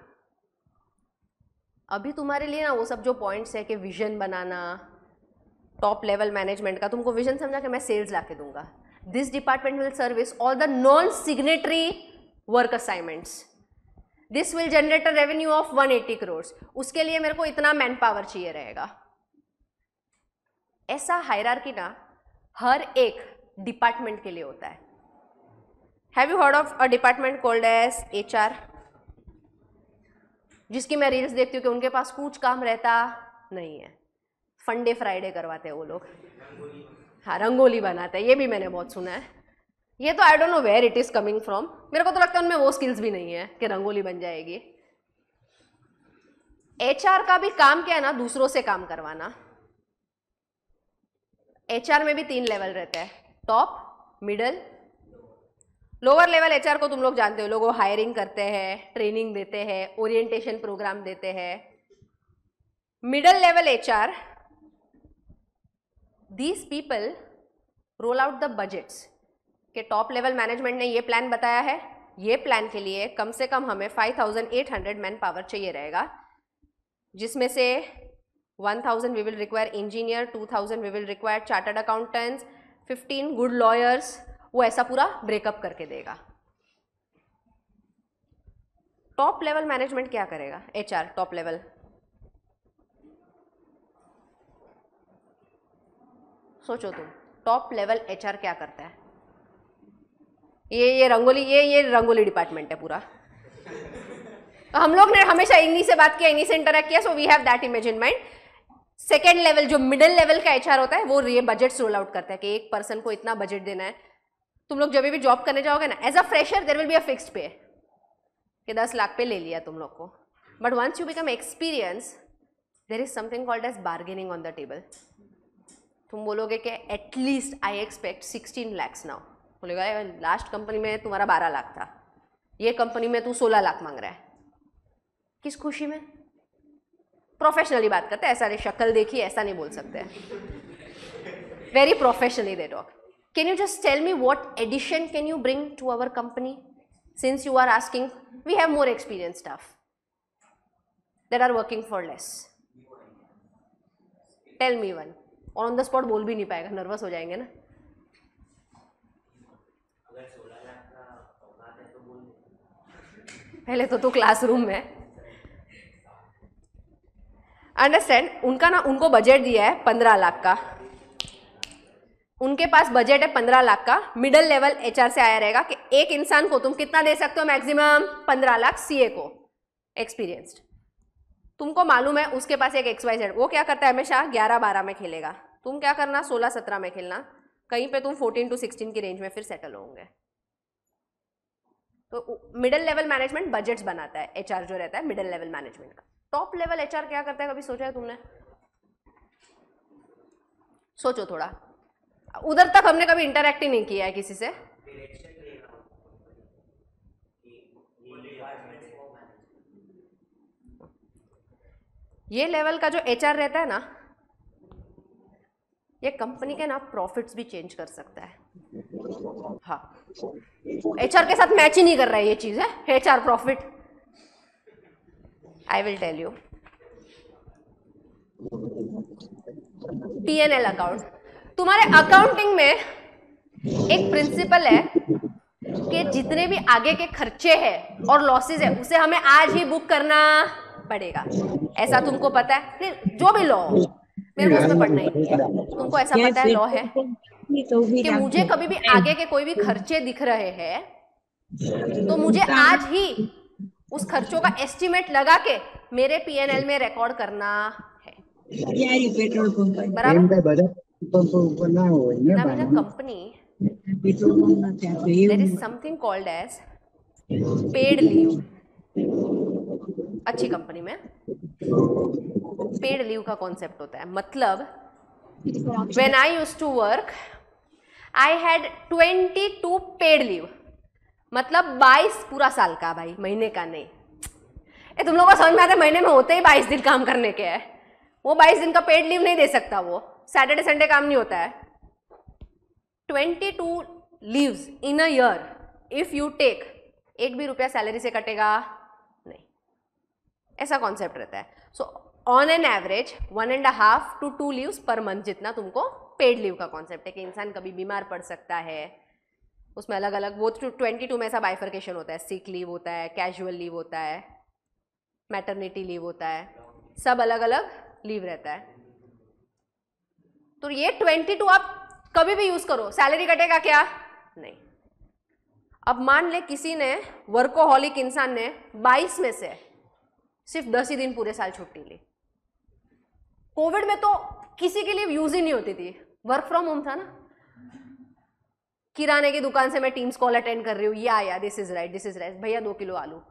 अभी तुम्हारे लिए ना वो सब जो पॉइंट्स है कि विजन बनाना, टॉप लेवल मैनेजमेंट का, तुमको विजन समझा कि मैं सेल्स ला के दूंगा. This department will service all the non signatory work assignments. This will generate a revenue of 180 crores. उसके लिए मेरे को इतना मैन पावर चाहिए रहेगा. ऐसा हायरार्की ना हर एक डिपार्टमेंट के लिए होता है. Have you heard of a department called as HR? जिसकी मैं रील्स देखती हूँ कि उनके पास कुछ काम रहता नहीं है, फंडे फ्राइडे करवाते हैं वो लोग. हाँ, रंगोली बनाते हैं, ये भी मैंने बहुत सुना है. ये तो I don't know where it is coming from. मेरे को तो लगता है उनमें वो स्किल्स भी नहीं है कि रंगोली बन जाएगी. HR का भी काम क्या है ना, दूसरों से काम करवाना. HR में भी 3 लेवल रहते हैं, top, middle, lower level. HR को तुम लोग जानते हो, लोगों हायरिंग करते हैं, ट्रेनिंग देते हैं, ओरिएंटेशन प्रोग्राम देते हैं. Middle level HR, these people roll out the budgets. कि टॉप लेवल मैनेजमेंट ने ये प्लान बताया है, ये प्लान के लिए कम से कम हमें 5800 मैन पावर चाहिए रहेगा, जिसमें से 1000 we will require engineer, 2000 we will require chartered accountants, 15 good lawyers. वो ऐसा पूरा ब्रेकअप करके देगा. टॉप लेवल मैनेजमेंट क्या करेगा? HR टॉप लेवल सोचो तुम, टॉप लेवल HR क्या करता है? ये रंगोली डिपार्टमेंट है पूरा. हम लोग ने हमेशा इन्हीं से बात किया, इन्हीं से इंटरेक्ट किया, so we have that image in mind. Second level जो मिडिल लेवल का HR होता है, वो ये बजट रोल आउट करता है कि एक पर्सन को इतना बजट देना है. तुम लोग जब भी जॉब करने जाओगे ना, as a fresher there will be a fixed pay कि 10 लाख पे ले लिया तुम लोग को. But once you become experience, there is something called as bargaining on the table. तुम बोलोगे कि at least I expect 16 lakhs now. बोलेगा लास्ट कंपनी में तुम्हारा 12 लाख था, ये कंपनी में तू 16 लाख मांग रहा है. किस खुशी में? प्रोफेशनली बात करते हैं, ऐसा नहीं शक्ल देखी ऐसा नहीं बोल सकते. Very professionally they talk. Can you just tell me what addition can you bring to our company? Since you are asking, we have more experienced staff that are working for less. Tell me one. और on the spot बोल भी नहीं पाएगा, nervous हो जाएंगे ना. अगर 16 लाख का औकात है तो बोल दे. पहले तो क्लासरूम में अंडरस्टैंड. उनका ना, उनको बजट दिया है 15 लाख का. उनके पास बजट है 15 लाख का, मिडल लेवल एचआर से आया रहेगा कि एक इंसान को तुम कितना दे सकते हो, मैक्सिमम 15 लाख सीए को, एक्सपीरियंस्ड। तुमको मालूम है उसके पास एक XYZ, वो क्या करता है हमेशा 11-12 में खेलेगा, तुम क्या करना 16-17 में खेलना, कहीं पे तुम 14 to 16 की रेंज में फिर सेटल होंगे। तो मिडिल लेवल मैनेजमेंट बजट्स बनाता है, एचआर जो रहता है मिडिल लेवल मैनेजमेंट का। टॉप लेवल एचआर क्या करता है, कभी सोचा है तुमने? सोचो थोड़ा, उधर तक हमने कभी इंटरैक्ट ही नहीं किया है किसी से। ये लेवल का जो एचआर रहता है ना, ये कंपनी के ना प्रॉफिट्स भी चेंज कर सकता है। हाँ, एचआर के साथ मैच ही नहीं कर रहा है ये चीज है, HR profit. I will tell you, P&L account, तुम्हारे अकाउंटिंग में एक प्रिंसिपल है कि जितने भी आगे के खर्चे हैं और लॉसेस है उसे हमें आज ही बुक करना पड़ेगा। ऐसा तुमको पता है? जो भी लॉ, मेरे को उसमें पढ़ना ही नहीं है, तुमको ऐसा पता है लॉ है कि मुझे कभी भी आगे के कोई भी खर्चे दिख रहे हैं तो मुझे आज ही उस खर्चों का एस्टिमेट लगा के मेरे P&L में रिकॉर्ड करना है। बराबर ना? मेरा company, there is something called as paid leave. अच्छी कंपनी में पेड लीव का कॉन्सेप्ट होता है, मतलब when I used to work I had 22 paid leave, मतलब 22 पूरा साल का भाई, महीने का नहीं। तुम लोगों को समझ में आता है, महीने में होते ही 22 दिन काम करने के है, वो 22 दिन का पेड लीव नहीं दे सकता, वो सैटरडे संडे काम नहीं होता है। 22 leaves in a year if you take, एक भी रुपया सैलरी से कटेगा नहीं, ऐसा कॉन्सेप्ट रहता है। So on an average 1.5 to 2 leaves per month जितना तुमको पेड लीव का कॉन्सेप्ट है कि इंसान कभी बीमार पड़ सकता है, उसमें अलग अलग, वो 22 में ऐसा बाइफर्केशन होता है, सिक लीव होता है, कैजुअल लीव होता है, मैटरनिटी लीव होता है, सब अलग अलग लीव रहता है। तो ये 22 आप कभी भी यूज करो, सैलरी कटेगा क्या? नहीं। अब मान ले किसी ने, वर्कोहॉलिक इंसान ने 22 में से सिर्फ 10 ही दिन पूरे साल छुट्टी ली। कोविड में तो किसी के लिए यूज ही नहीं होती थी, वर्क फ्रॉम होम था ना। किराने की दुकान से मैं टीम्स कॉल अटेंड कर रही हूँ, या this is right, this is right, भैया 2 किलो आलू।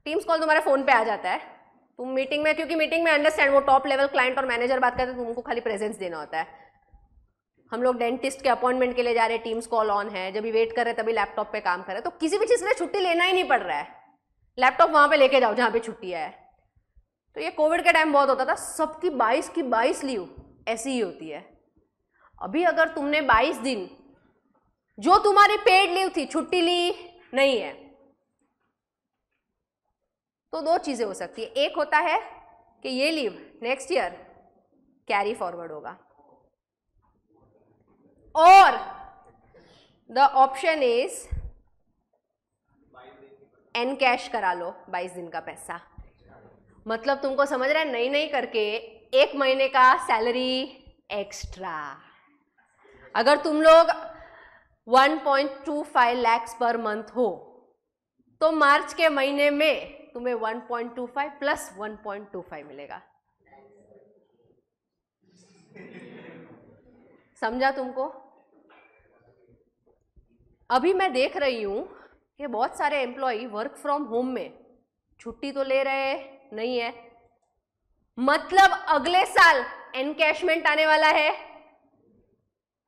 टीम्स कॉल तुम्हारे फोन पे आ जाता है, तुम मीटिंग में, क्योंकि मीटिंग में अंडरस्टैंड वो टॉप लेवल क्लाइंट और मैनेजर बात करते हैं, तुमको खाली प्रेजेंस देना होता है। हम लोग डेंटिस्ट के अपॉइंटमेंट के लिए जा रहे हैं, टीम्स कॉल ऑन है, जब भी वेट कर रहे हैं तभी लैपटॉप पे काम कर रहे हैं, तो किसी भी चीज के लिए छुट्टी लेना ही नहीं पड़ रहा है, लैपटॉप वहां पे लेके जाओ जहां पे छुट्टी है। तो ये कोविड के टाइम बहुत होता था, सबकी 22 की 22 लीव ऐसी ही होती है। अभी अगर तुमने 22 दिन जो तुम्हारी पेड लीव थी छुट्टी ली नहीं है, तो 2 चीजें हो सकती है। एक होता है कि ये leave next year carry forward होगा, और the option is an cash करा लो 22 दिन का पैसा। मतलब तुमको समझ रहा है, नहीं नहीं करके 1 महीने का सैलरी एक्स्ट्रा। अगर तुम लोग 1.25 lakhs पर मंथ हो तो मार्च के महीने में तुम्हें 1.25 प्लस 1.25 मिलेगा। समझा तुमको? अभी मैं देख रही हूं कि बहुत सारे एम्प्लॉय वर्क फ्रॉम होम में छुट्टी तो ले रहे नहीं है, मतलब अगले साल एनकैशमेंट आने वाला है,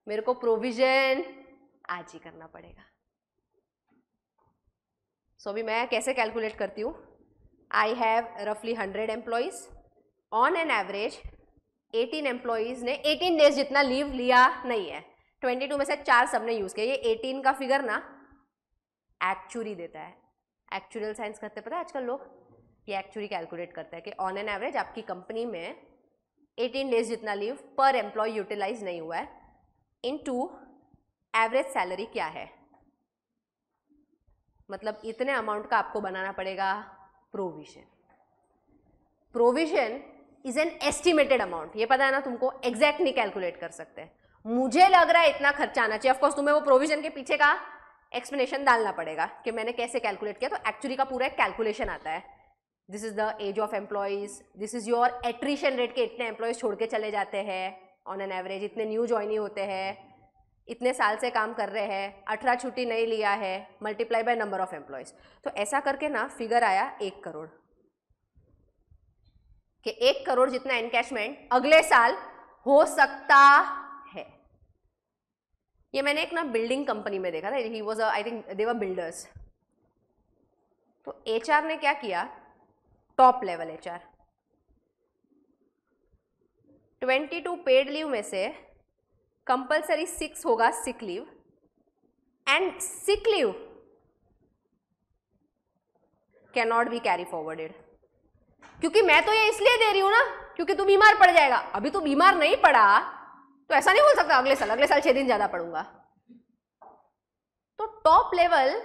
मेरे को प्रोविजन आज ही करना पड़ेगा। सो अभी मैं कैसे कैलकुलेट करती हूँ, आई हैव रफली 100 employees, on an average 18 employees ने 18 डेज जितना लीव लिया नहीं है, 22 में से 4 सबने यूज किया। ये 18 का फिगर ना एक्चुअली देता है, एक्चुअल साइंस करते पता है आजकल लोग, ये एक्चुअली कैलकुलेट करता है कि ऑन एन एवरेज आपकी कंपनी में 18 डेज जितना लीव पर एम्प्लॉय यूटिलाइज नहीं हुआ है, इनटू एवरेज सैलरी क्या है, मतलब इतने अमाउंट का आपको बनाना पड़ेगा provision. Provision is an estimated amount, ये पता है ना तुमको, एग्जैक्ट नहीं कैलकुलेट कर सकते। मुझे लग रहा है इतना खर्चा आना चाहिए। ऑफकोर्स तुम्हें वो प्रोविजन के पीछे का एक्सप्लेनेशन डालना पड़ेगा कि मैंने कैसे कैलकुलेट किया, तो एक्चुअली का पूरा एक कैलकुलेशन आता है। This is the age of employees, this is your attrition rate के इतने एम्प्लॉयज छोड़ के चले जाते हैं ऑन एन एवरेज, इतने न्यू ज्वाइनी होते हैं, इतने साल से काम कर रहे हैं, 18 छुट्टी नहीं लिया है, multiply by number of employees. तो ऐसा करके ना फिगर आया 1 करोड़ कि 1 करोड़ जितना एनकैशमेंट अगले साल हो सकता है। ये मैंने एक ना बिल्डिंग कंपनी में देखा था, he was I think they were builders. तो एचआर ने क्या किया, top level HR 22 paid leave में से कंपल्सरी 6 होगा sick leave, and sick leave can not be carry forwarded. क्योंकि मैं तो ये इसलिए दे रही हूं ना क्योंकि तू बीमार पड़ जाएगा। अभी तू बीमार नहीं पड़ा तो ऐसा नहीं बोल सकता अगले साल 6 दिन ज्यादा पड़ूंगा। तो टॉप लेवल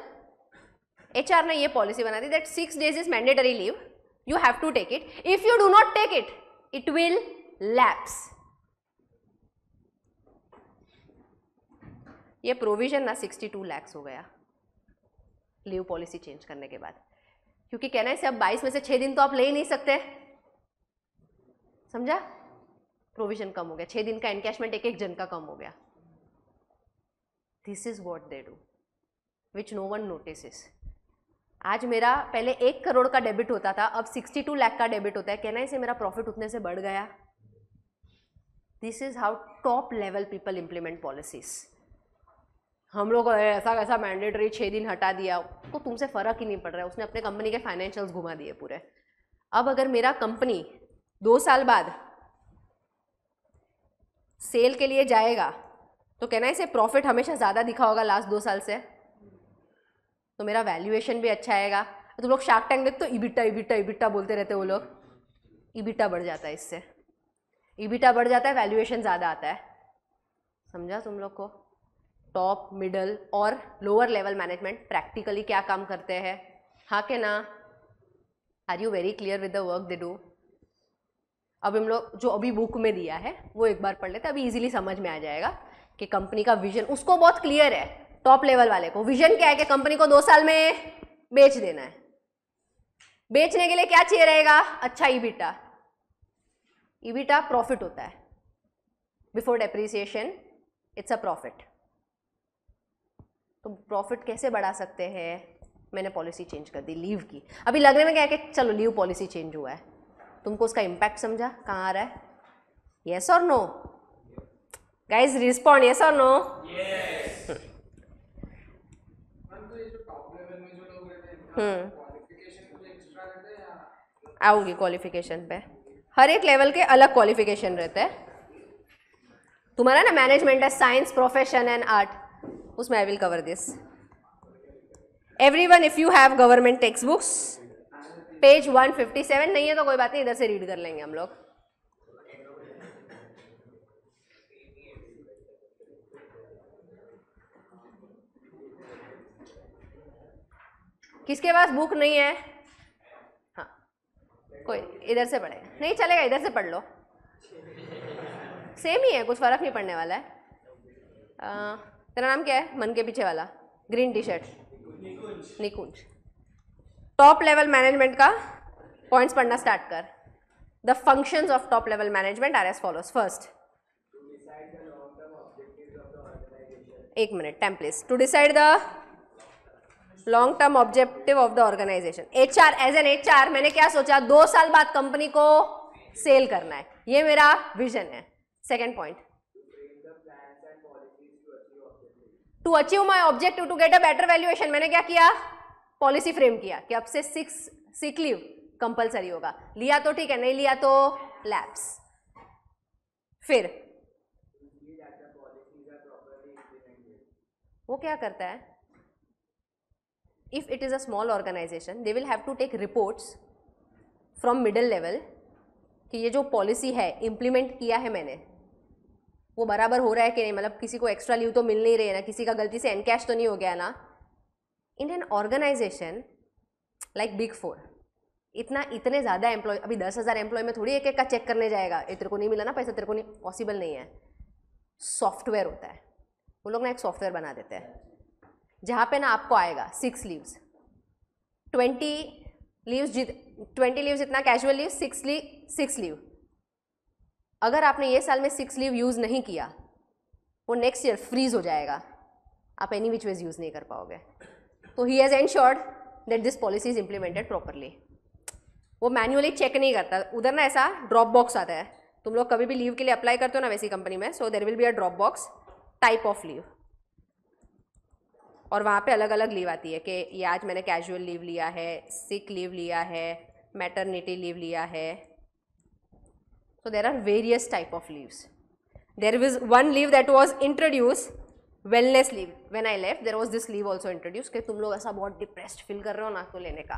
एचआर ने ये पॉलिसी बना दी that 6 days is mandatory leave, you have to take it, if you do not take it it will lapse. ये प्रोविजन ना 62 lakhs हो गया लीव पॉलिसी चेंज करने के बाद, क्योंकि कहना है अब 22 में से 6 दिन तो आप ले ही नहीं सकते, समझा? प्रोविजन कम हो गया, 6 दिन का एनकैशमेंट एक जन का कम हो गया। This is what they do which no one notices. आज मेरा पहले 1 करोड़ का डेबिट होता था, अब 62 लाख का डेबिट होता है। कहना है मेरा प्रॉफिट उतने से बढ़ गया। This is how top level people implement policies. हम लोग ऐसा वैसा मैंडेटरी 6 दिन हटा दिया, तो तुमसे फर्क ही नहीं पड़ रहा है, उसने अपने कंपनी के फाइनेंशियल्स घुमा दिए पूरे। अब अगर मेरा कंपनी 2 साल बाद सेल के लिए जाएगा तो कहना है प्रॉफिट हमेशा ज़्यादा दिखा होगा लास्ट 2 साल से, तो मेरा वैल्यूएशन भी अच्छा आएगा। तो लोग शार्क टैंक देखते तो इबिटा इबिटा इबिटा बोलते रहते वो लोग, इबिटा बढ़ जाता है, इससे इबिटा बढ़ जाता है, वैल्यूएशन ज़्यादा आता है। समझा तुम लोग को? टॉप, मिडल और लोअर लेवल मैनेजमेंट प्रैक्टिकली क्या काम करते हैं, हाँ के ना? Are you very clear with the work they do? अब हम लोग जो अभी बुक में दिया है वो एक बार पढ़ लेते हैं, अभी इजीली समझ में आ जाएगा कि कंपनी का विजन उसको बहुत क्लियर है। टॉप लेवल वाले को विजन क्या है कि कंपनी को 2 साल में बेच देना है। बेचने के लिए क्या चाहिए रहेगा? अच्छा ईबिटा। ईबिटा प्रॉफिट होता है, before depreciation it's a profit. तो प्रॉफिट कैसे बढ़ा सकते हैं? मैंने पॉलिसी चेंज कर दी लीव की। अभी लगने में क्या है कि चलो लीव पॉलिसी चेंज हुआ है, तुमको उसका इम्पैक्ट समझा कहाँ आ रहा है? यस और नो? गाइज रिस्पॉन्ड, यस और नो? आऊंगी क्वालिफिकेशन पे। हर एक लेवल के अलग क्वालिफिकेशन रहते हैं। तुम्हारा ना मैनेजमेंट है साइंस, प्रोफेशन एंड आर्ट, उसमें I will cover this. Everyone if you have government text books, page 157 नहीं है तो कोई बात नहीं, इधर से रीड कर लेंगे हम लोग। किसके पास बुक नहीं है? हाँ, कोई इधर से पढ़े नहीं चलेगा, इधर से पढ़ लो, सेम ही है, कुछ फर्क नहीं पड़ने वाला है। तेरा नाम क्या है? मन के पीछे वाला green T shirt, Nikunj. Top level management का पॉइंट्स पढ़ना स्टार्ट कर। The functions of top level management are as follows. First, एक minute, time please. To decide the long term objective of the organisation. HR, as an HR मैंने क्या सोचा? 2 साल बाद company को सेल करना है, ये मेरा विजन है। Second point, to achieve my objective to get a better valuation, मैंने क्या किया? पॉलिसी फ्रेम किया कि अब से 6 सिक लीव कंपलसरी होगा। लिया तो ठीक है, नहीं लिया तो लैप्स। फिर वो क्या करता है? If it is a small organisation they will have to take reports from middle level कि ये जो पॉलिसी है इम्प्लीमेंट किया है मैंने, वो बराबर हो रहा है कि नहीं, मतलब किसी को एक्स्ट्रा लीव तो मिल नहीं रही है ना, किसी का गलती से एनकैश तो नहीं हो गया ना। In an organisation like big 4, इतने ज़्यादा एम्प्लॉय, अभी 10,000 एम्प्लॉय में थोड़ी एक एक का चेक करने जाएगा, तेरे को नहीं मिला ना पैसा, तेरे को नहीं, पॉसिबल नहीं है। सॉफ्टवेयर होता है, वो लोग ना एक सॉफ्टवेयर बना देते हैं जहाँ पे ना आपको आएगा 6 लीव्स, 20 लीव्स इतना कैजुअल लीव, 6 लीव। अगर आपने ये साल में 6 लीव यूज़ नहीं किया, वो नेक्स्ट ईयर फ्रीज हो जाएगा, आप एनी विच वेज यूज़ नहीं कर पाओगे। तो he has ensured that this policy is implemented properly. वो मैन्युअली चेक नहीं करता, उधर ना ऐसा ड्रॉप बॉक्स आता है, तुम लोग कभी भी लीव के लिए अप्लाई करते हो ना वैसी कंपनी में, so there will be a drop box type of leave, और वहाँ पे अलग अलग लीव आती है कि ये आज मैंने कैजुअल लीव लिया है, सिक लीव लिया है, मैटरनिटी लीव लिया है। So there are various type of leaves. There was one leave that was introduced, wellness leave. When I left, there was this leave also introduced कि तुम लोग ऐसा बहुत डिप्रेस्ड फील कर रहे हो ना तो लेने का,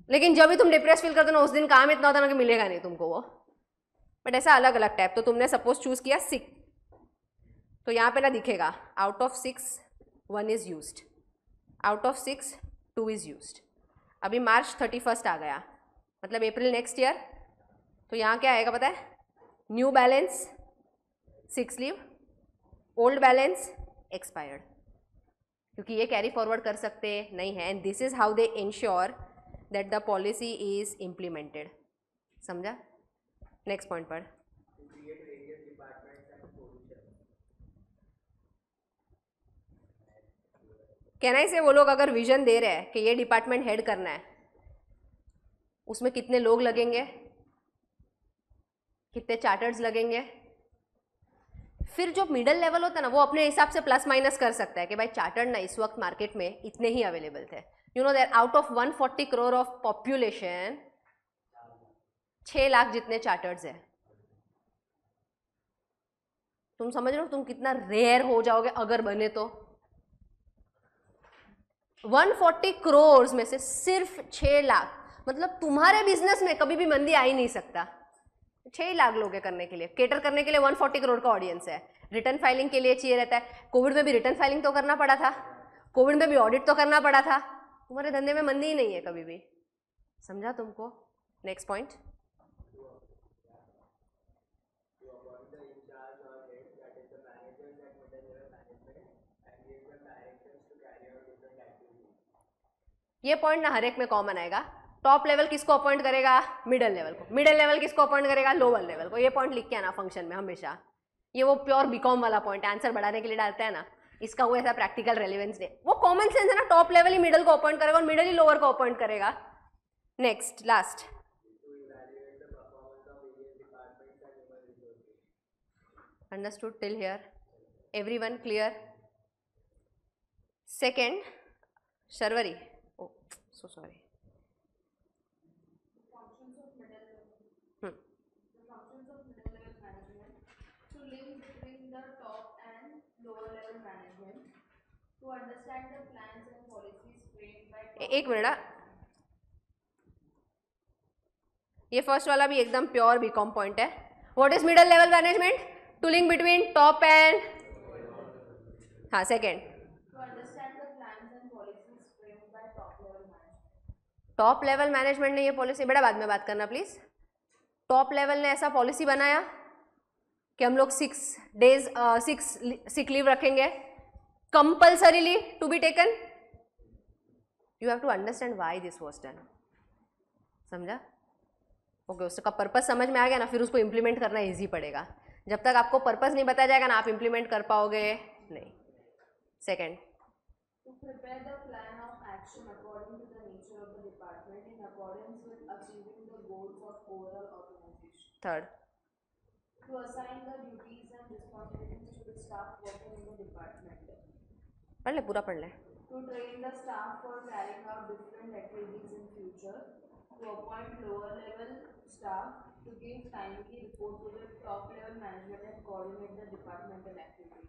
लेकिन जब भी तुम डिप्रेस फील करते हो ना उस दिन काम इतना होता ना कि मिलेगा नहीं तुमको वो, बट ऐसा अलग अलग टाइप। तो तुमने सपोज चूज किया सिक, तो यहाँ पे ना दिखेगा out of 6 1 is used, out of 6 2 is used. अभी मार्च 31 आ गया, मतलब अप्रैल नेक्स्ट ईयर, तो यहाँ क्या आएगा पता है, new balance 6 leave, old balance expired, क्योंकि ये कैरी फॉरवर्ड कर सकते नहीं है। And this is how they ensure that the policy is implemented. समझा? नेक्स्ट पॉइंट पर कहना ही से वो लोग अगर विजन दे रहे हैं कि ये डिपार्टमेंट हेड करना है, उसमें कितने लोग लगेंगे, कितने चार्टर्स लगेंगे, फिर जो मिडल लेवल होता है ना वो अपने हिसाब से प्लस माइनस कर सकता है कि भाई चार्टर्ड ना इस वक्त मार्केट में इतने ही अवेलेबल थे। You know that out of 140 crore of population 6 lakh जितने चार्टर्ड्स है। तुम समझ रहे हो तुम कितना रेयर हो जाओगे अगर बने तो। 140 करोड़ में से सिर्फ 6 लाख, मतलब तुम्हारे बिजनेस में कभी भी मंदी आ ही नहीं सकता। 6 लाख लोग है करने के लिए, केटर करने के लिए 140 करोड़ का ऑडियंस है। रिटर्न फाइलिंग के लिए चाहिए रहता है, कोविड में भी रिटर्न फाइलिंग तो करना पड़ा था, कोविड में भी ऑडिट तो करना पड़ा था। तुम्हारे धंधे में मंदी ही नहीं है कभी भी। समझा तुमको? नेक्स्ट पॉइंट, ये पॉइंट ना हर एक में कॉमन आएगा। टॉप लेवल किसको अपॉइंट करेगा? मिडिल लेवल को। मिडिल लेवल किसको अपॉइंट करेगा? लोअर लेवल को। ये पॉइंट लिख के आना फंक्शन में हमेशा। ये वो प्योर बीकॉम वाला पॉइंट आंसर बढ़ाने के लिए डालता है ना, इसका वो ऐसा प्रैक्टिकल रेलिवेंस नहीं, वो कॉमन सेंस है ना। टॉप लेवल ही मिडिल को अपॉइंट करेगा और मिडिल ही लोअर को अपॉइंट करेगा। Next last, understood till here? Everyone clear? Second, Sharvari, oh so sorry, एक मिनट, ये फर्स्ट वाला भी एकदम प्योर बीकॉम पॉइंट है। What is middle level management? To link between top end, हाँ सेकेंड, टॉप लेवल मैनेजमेंट ने ये पॉलिसी, बेटा बाद में बात करना प्लीज। टॉप लेवल ने ऐसा पॉलिसी बनाया कि हम लोग 6 डेज 6 सिक लीव रखेंगे compulsorily to be taken. You have to understand why this was done. समझा? ओके, उसका पर्पस समझ में आ गया ना, फिर उसको इम्प्लीमेंट करना इजी पड़ेगा। जब तक आपको पर्पस नहीं बताया जाएगा ना, आप इम्प्लीमेंट कर पाओगे नहीं। Second, To prepare the plan of action according to the nature of the department in accordance with achieving the goals of overall organization. Third, To assign the duties and responsibilities to the staff working in the department. पढ़ ले, पूरा पढ़ ले। To train the staff for carrying out different activities in future. To appoint lower level staff. To give timely report to the top level management and coordinate the departmental activities.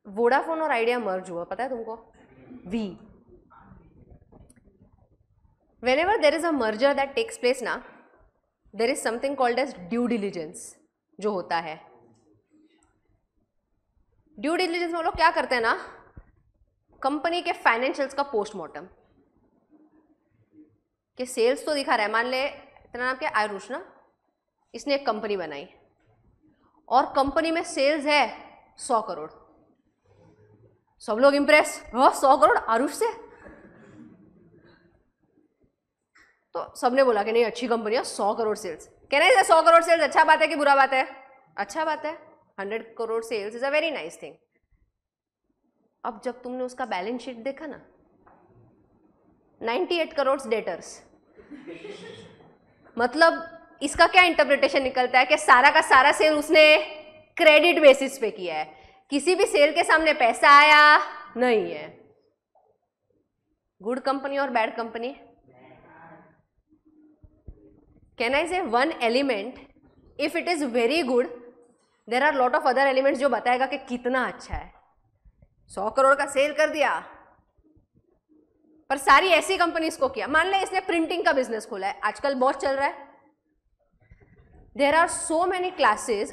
Vodafone और Idea merge हुआ, पता है तुमको? We, whenever there is a merger that takes place ना, there is something called as due diligence जो होता है। Due diligence में वो लोग क्या करते हैं ना, कंपनी के फाइनेंशियल्स का पोस्टमार्टम, कि सेल्स तो दिखा रहा है, मान ले तेरा नाम क्या, आयुष ना, इसने एक कंपनी बनाई और कंपनी में सेल्स है 100 करोड़। सब लोग इंप्रेस, 100 करोड़ आरुष से। तो सबने बोला कि नहीं अच्छी कंपनी है, 100 करोड़ सेल्स। कहना है 100 करोड़ सेल्स अच्छा बात है कि बुरा बात है? अच्छा बात है। 100 crore sales is a very nice thing. अब जब तुमने उसका बैलेंस शीट देखा ना, 98 करोड़ डेटर्स, मतलब इसका क्या इंटरप्रिटेशन निकलता है कि सारा का सारा सेल उसने क्रेडिट बेसिस पे किया है, किसी भी सेल के सामने पैसा आया नहीं है। गुड कंपनी और bad company? Can I say one element if it is very good, there are lot of other elements जो बताएगा कि कितना अच्छा है। 100 करोड़ का सेल कर दिया, पर सारी ऐसी कंपनीज को किया। मान ले इसने प्रिंटिंग का बिजनेस खोला है, आजकल बहुत चल रहा है। There are so many classes.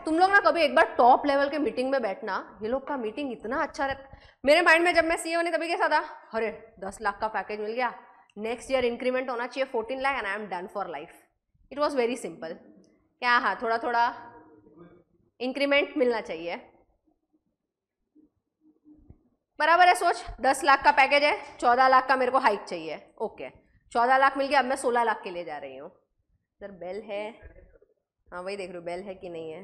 तुम लोग ना कभी एक बार टॉप लेवल के मीटिंग में बैठना, ये लोग का मीटिंग इतना अच्छा रहता। मेरे माइंड में जब मैं सीईओ ने तभी कैसा था, अरे 10 लाख का पैकेज मिल गया, नेक्स्ट ईयर इंक्रीमेंट होना चाहिए 14 lakh and I am done for life. It was very simple. क्या हाँ, थोड़ा थोड़ा इंक्रीमेंट मिलना चाहिए, बराबर है सोच। 10 लाख का पैकेज है, 14 लाख का मेरे को हाइक चाहिए। ओके, 14 लाख मिल गया, अब मैं 16 लाख के लिए जा रही हूँ। सर बेल है, हाँ वही देख रही हूँ बेल है कि नहीं है।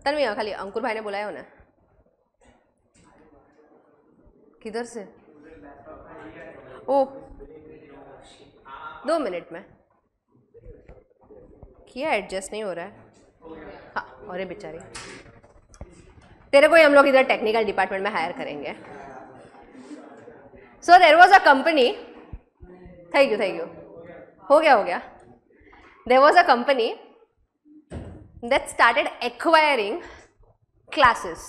तन्वी खाली अंकुर भाई ने बुलाया हो ना, किधर से? ओ 2 मिनट में किया, एडजस्ट नहीं हो रहा है। हाँ, अरे बेचारी, तेरे को ही हम लोग इधर टेक्निकल डिपार्टमेंट में हायर करेंगे। So there was a company, thank you, हो गया। There was a company that started acquiring classes.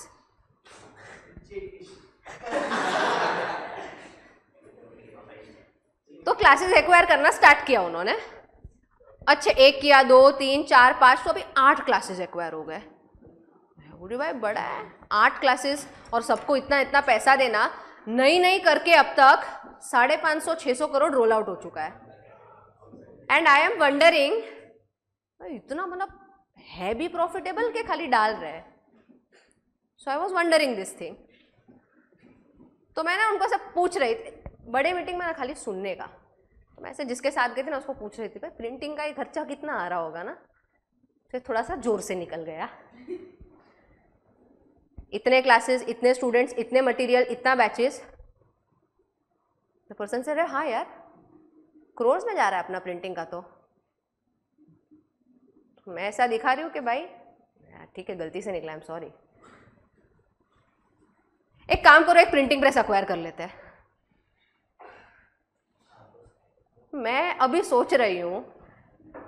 तो क्लासेस एक्वायर करना स्टार्ट किया उन्होंने। अच्छा, 1 किया, 2, 3, 4, 5, तो अभी 8 क्लासेस एक्वायर हो गए। भाई बड़ा है, 8 क्लासेस, और सबको इतना इतना पैसा देना। नई करके अब तक 550-600 करोड़ रोल आउट हो चुका है। एंड आई एम वंडरिंग, इतना मतलब है भी प्रॉफिटेबल के खाली डाल रहे हैं? So I was wondering this thing. तो मैंने उनको सब पूछ रही थी, बड़े मीटिंग में ना खाली सुनने का। तो मैं ऐसे जिसके साथ गई थी ना उसको पूछ रही थी, भाई प्रिंटिंग का ये खर्चा कितना आ रहा होगा ना। फिर थोड़ा सा जोर से निकल गया। इतने क्लासेस, इतने स्टूडेंट्स, इतने मटेरियल, इतना बैचेस। द पर्सन से रहे, हाँ यार क्रोर्स में जा रहा है अपना प्रिंटिंग का। तो मैं ऐसा दिखा रही हूँ कि भाई ठीक है, गलती से निकला, आई एम सॉरी। एक काम करो, एक प्रिंटिंग प्रेस अक्वायर कर लेते हैं। मैं अभी सोच रही हूँ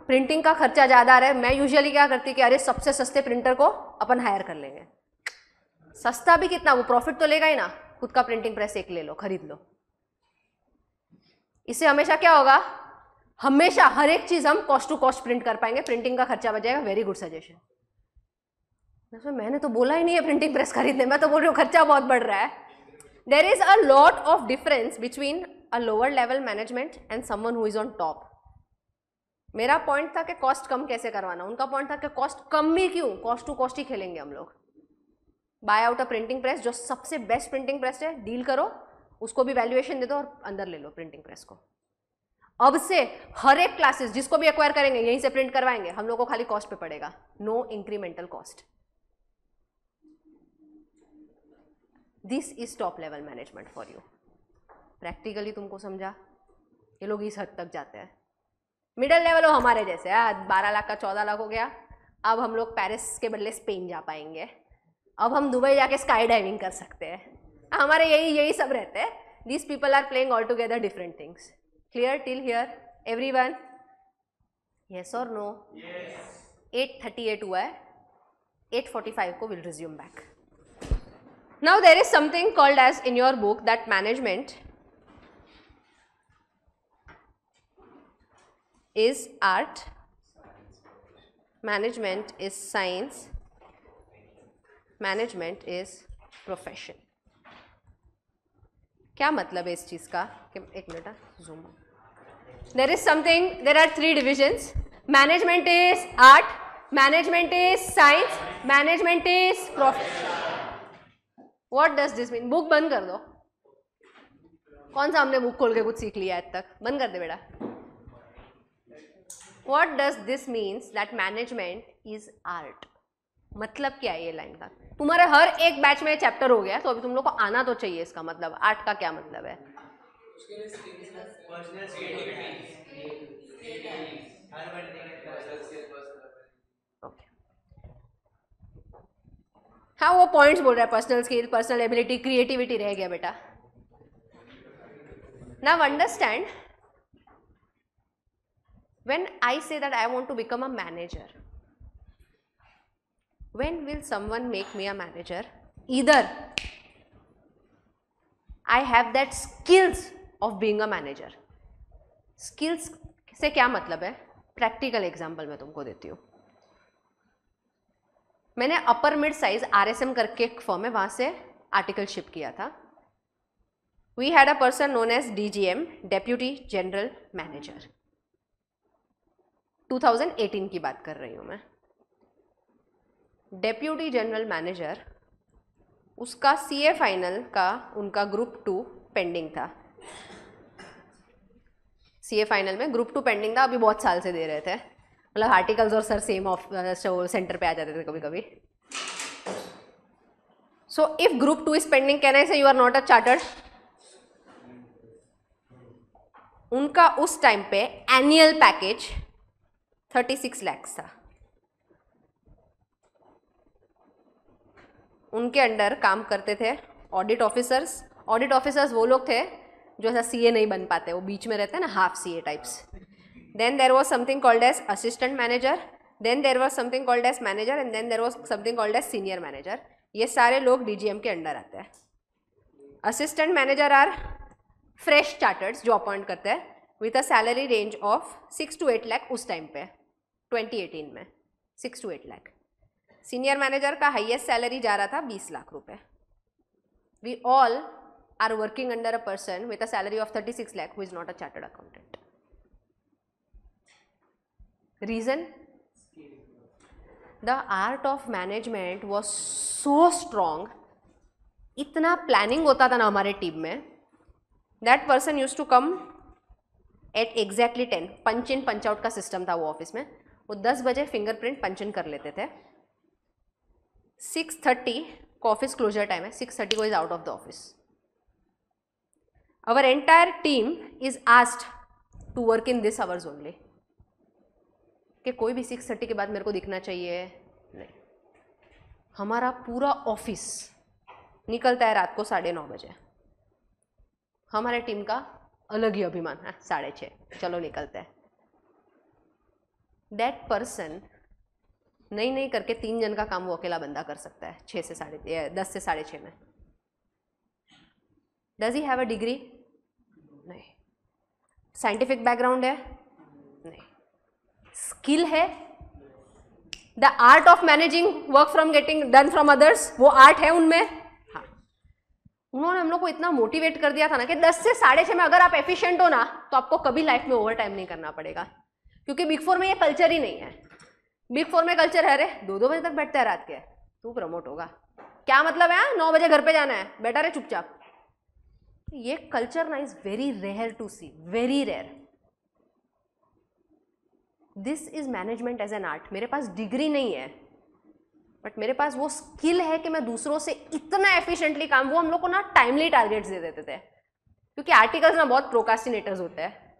प्रिंटिंग का खर्चा ज़्यादा आ रहा है। मैं यूजुअली क्या करती कि अरे सबसे सस्ते प्रिंटर को अपन हायर कर लेंगे। सस्ता भी कितना, वो प्रॉफिट तो लेगा ही ना। खुद का प्रिंटिंग प्रेस एक ले लो, खरीद लो। इससे हमेशा क्या होगा, हमेशा हर एक चीज हम कॉस्ट टू कॉस्ट प्रिंट कर पाएंगे, प्रिंटिंग का खर्चा बच जाएगा। Very good suggestion. मैंने तो बोला ही नहीं है प्रिंटिंग प्रेस खरीदने, मैं तो बोल रही हूँ खर्चा बहुत बढ़ रहा है। There is a lot of difference between a lower level management and someone who is on top. मेरा पॉइंट था कि कॉस्ट कम कैसे करवाना, उनका पॉइंट था कि कॉस्ट कम भी क्यों, कॉस्ट टू कॉस्ट ही खेलेंगे हम लोग। Bye out a printing press, जो सबसे बेस्ट प्रिंटिंग प्रेस है, डील करो, उसको भी वैल्यूएशन दे दो और अंदर ले लो प्रिंटिंग प्रेस को। अब से हर एक क्लासेस जिसको भी एक्वायर करेंगे यहीं से प्रिंट करवाएंगे, हम लोग को खाली कॉस्ट पे पड़ेगा, no incremental cost. This is top level management for you. Practically तुमको समझा, ये लोग इस हद तक जाते हैं। मिडिल लेवल हो हमारे जैसे, 12 लाख का 14 लाख हो गया। अब हम लोग पेरिस के बदले स्पेन जा पाएंगे, अब हम दुबई जाके स्काई डाइविंग कर सकते हैं। हमारे यही सब रहते हैं। These people are playing all together different things. Clear till here everyone? Yes और नो? 8:38 हुआ है, 8:45 को will resume back. Now there is something called as in your book that management is art, management is science, management is profession. क्या मतलब है इस चीज का? एक minute, zoom. There is something, there are 3 divisions. Management is art, management is science, management is profit. What does this mean? Book बंद कर दो। कौन सा हमने बुक खोल के कुछ सीख लिया आज तक? बंद कर दे बेटा। What does this means that management is art? मतलब क्या है ये लाइन का? तुम्हारे हर एक बैच में चैप्टर हो गया, तो अभी तुम लोग को आना तो चाहिए इसका मतलब आर्ट का क्या मतलब है। पर्सनल क्रिएटिविटी हर बंदे के हाँ वो पॉइंट्स बोल रहा है, personal skill, personal ability, creativity रह गया बेटा। Now understand, when I say that I want to become a manager, when will someone make me a manager? Either I have that skills of being a manager. Skills से क्या मतलब है? Practical example मैं तुमको देती हूँ। मैंने upper mid size RSM करके एक फर्म है, वहां से आर्टिकलशिप किया था। We had a person known as DGM, deputy general manager. 2018 की बात कर रही हूँ मैं। डेप्यूटी जनरल मैनेजर, उसका CA फाइनल का उनका ग्रुप 2 पेंडिंग था। CA फाइनल में ग्रुप 2 पेंडिंग था, अभी बहुत साल से दे रहे थे, मतलब आर्टिकल्स और सर सेम ऑफ सेंटर पे आ जाते थे कभी कभी। So if group 2 is pending, can I say you are not a chartered? उनका उस टाइम पे एनुअल पैकेज 36 लाख था। उनके अंडर काम करते थे ऑडिट ऑफिसर्स। ऑडिट ऑफिसर्स वो लोग थे जो ऐसा CA नहीं बन पाते, वो बीच में रहते हैं ना, half CA types. Then there was something called as assistant manager, then there was something called as manager, and then there was something called as senior manager. ये सारे लोग DGM के अंडर आते हैं। Assistant manager are fresh chartereds जो appoint करते हैं with a salary range of 6 to 8 lakh उस टाइम पे 2018 में 6 to 8 लाख। सीनियर मैनेजर का हाईएस्ट सैलरी जा रहा था 20 लाख रुपए। We all are working under a person with a salary of 36 lakh who is not a chartered accountant. Reason, the art of management was so strong, इतना planning होता था ना हमारे टीम में। That person use to come at exactly 10, punch in punch out का system था वो office में। वो 10 बजे फिंगरप्रिंट पंच इन कर लेते थे। 6:30 को ऑफिस क्लोजर टाइम है, 6:30 को is out of the office. Our entire team is asked to work in this hours only, कि कोई भी 6:30 के बाद मेरे को दिखना चाहिए नहीं। हमारा पूरा ऑफिस निकलता है रात को 9:30 बजे। हमारे टीम का अलग ही अभिमान है, 6:30 चलो निकलते हैं। दैट पर्सन नहीं करके 3 जन का काम वो अकेला बंदा कर सकता है 10 से 6:30 में। Does he have a degree? नहीं। साइंटिफिक बैकग्राउंड है? नहीं। स्किल है? The art of managing work from getting done from others, वो आर्ट है उनमें। हाँ, उन्होंने हम लोग को इतना मोटिवेट कर दिया था ना कि 10 से 6:30 में अगर आप एफिशिएंट हो ना तो आपको कभी लाइफ में ओवर टाइम नहीं करना पड़ेगा, क्योंकि बिग 4 में ये कल्चर ही नहीं है। बिग 4 में कल्चर है, अरे 2-2 बजे तक बैठता है रात के, तू प्रमोट होगा क्या मतलब है? 9 बजे घर पे जाना है, बैठा रहे चुपचाप। ये कल्चर ना is very rare to see, very rare. This is management as an art. मेरे पास डिग्री नहीं है, बट मेरे पास वो स्किल है कि मैं दूसरों से इतना एफिशिएंटली काम, वो हम लोग को ना टाइमली टारगेट्स दे देते थे, क्योंकि आर्टिकल्स ना बहुत प्रोकास्टिनेटर्स होते हैं।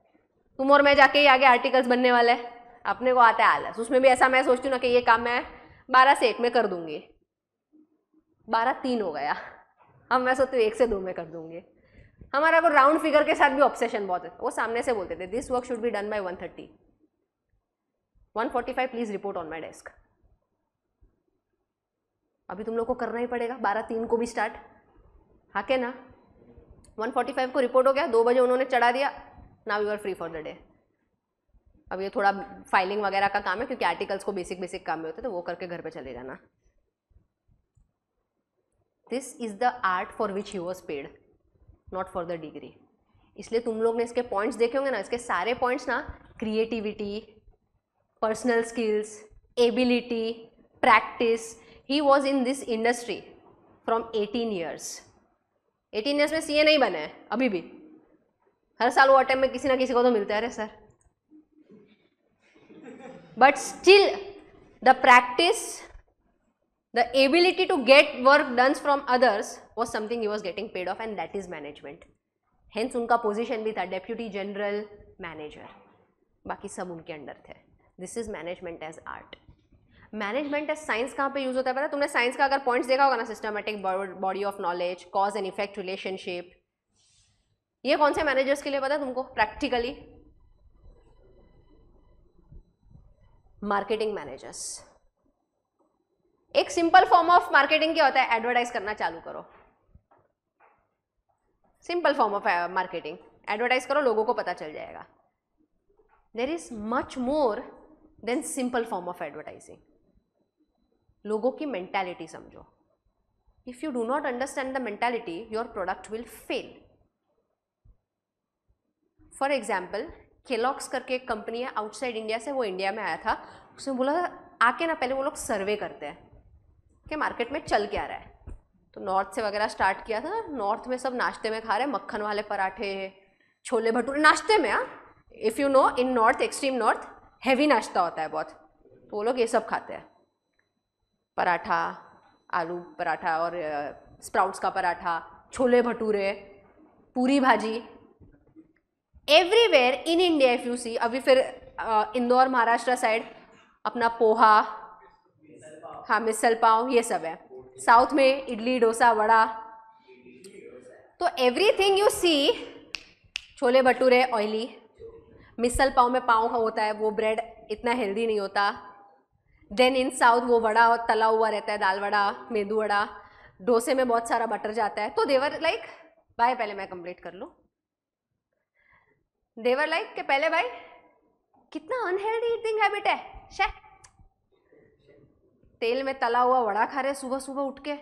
तुम और मैं जाके ही आगे आर्टिकल्स बनने वाले हैं, अपने को आता है आलस। उसमें भी ऐसा मैं सोचती हूँ ना कि ये काम मैं 12 से 1 में कर दूंगी, 12-3 हो गया, अब मैं सोचती हूँ 1 से 2 में कर दूंगी। हमारा को राउंड फिगर के साथ भी ऑब्सेशन बहुत है। वो सामने से बोलते थे this work should be done by 1:30, 1:45 please report on my desk. अभी तुम लोग को करना ही पड़ेगा, 12-3 को भी स्टार्ट, हाँ के ना? 1:45 को रिपोर्ट हो गया, 2 बजे उन्होंने चढ़ा दिया, now you are free for the day. अब ये थोड़ा फाइलिंग वगैरह का काम है, क्योंकि आर्टिकल्स को बेसिक काम में होते थे, वो करके घर पे चले जाना। This is the art for which he was paid, not for the degree. इसलिए तुम लोग ने इसके पॉइंट्स देखे होंगे ना, इसके सारे पॉइंट्स ना creativity, personal skills, ability, practice. He was in this industry from 18 years. 18 years में CA नहीं बने हैं अभी भी. हर साल वो अटेम्प्ट में किसी ना किसी को तो मिलता है रे sir. But still the practice, the ability to get work done from others was something he was getting paid off, and that is management. Hence उनका पोजीशन भी था डेप्यूटी जनरल मैनेजर. बाकी सब उनके अंडर थे. This is management as art. Management as science कहाँ पे use होता है पता है? तुमने साइंस का अगर पॉइंट्स देखा होगा ना, systematic body of knowledge, cause and effect relationship, ये कौन से मैनेजर्स के लिए पता है तुमको प्रैक्टिकली? Marketing managers. एक सिंपल फॉर्म ऑफ मार्केटिंग क्या होता है? एडवर्टाइज करना चालू करो. Simple form of marketing, advertise करो, लोगों को पता चल जाएगा. There is much more than simple form of advertising. लोगों की मेंटालिटी समझो. If you do not understand the mentality, your product will fail. For example, Kellogg's करके एक कंपनी है आउटसाइड इंडिया से, वो इंडिया में आया था. उसने बोला आके ना पहले वो लोग सर्वे करते हैं कि मार्केट में चल क्या रहा है. तो नॉर्थ से वगैरह स्टार्ट किया था. नॉर्थ में सब नाश्ते में खा रहे हैं मक्खन वाले पराठे, छोले भटूरे नाश्ते में. If you know, in north, extreme north, heavy नाश्ता होता है बहुत, तो वो लोग ये सब खाते हैं. पराठा, आलू पराठा और स्प्राउट्स का paratha, chole bhature, puri bhaji. Everywhere in India if you see, अभी फिर इंदौर महाराष्ट्र साइड अपना पोहा, हाँ मिसल पाव, ये सब है. साउथ में इडली डोसा वड़ा. तो everything you see, chole bhature oily, misal pav में पाव होता है, वो ब्रेड इतना हेल्दी नहीं होता. देन इन साउथ वो वड़ा तला हुआ रहता है, दाल वड़ा, मेदू वड़ा. डोसे में बहुत सारा बटर जाता है. तो देवर लाइक भाई, पहले मैं कंप्लीट कर लूँ. देवर लाइक कि पहले भाई कितना अनहेल्दी ईटिंग हैबिट है. शे तेल में तला हुआ वड़ा खा रहे सुबह सुबह उठ के.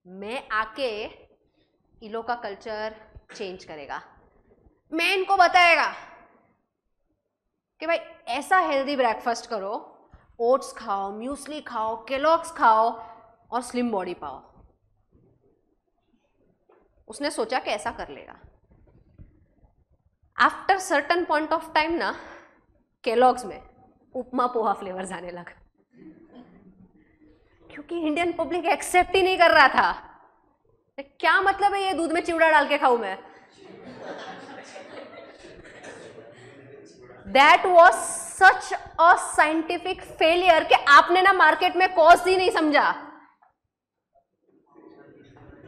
मैं आके इलो का कल्चर चेंज करेगा. मैं इनको बताएगा कि भाई ऐसा हेल्दी ब्रेकफास्ट करो, ओट्स खाओ, म्यूसली खाओ, केलॉग्स खाओ और स्लिम बॉडी पाओ. उसने सोचा कि ऐसा कर लेगा. After certain point of time ना, केलॉग्स में उपमा पोहा फ्लेवर्स आने लगा, क्योंकि इंडियन पब्लिक एक्सेप्ट ही नहीं कर रहा था. क्या मतलब है ये दूध में चिवड़ा डाल के खाऊं मैं? That was such a scientific failure कि आपने ना मार्केट में कॉज ही नहीं समझा.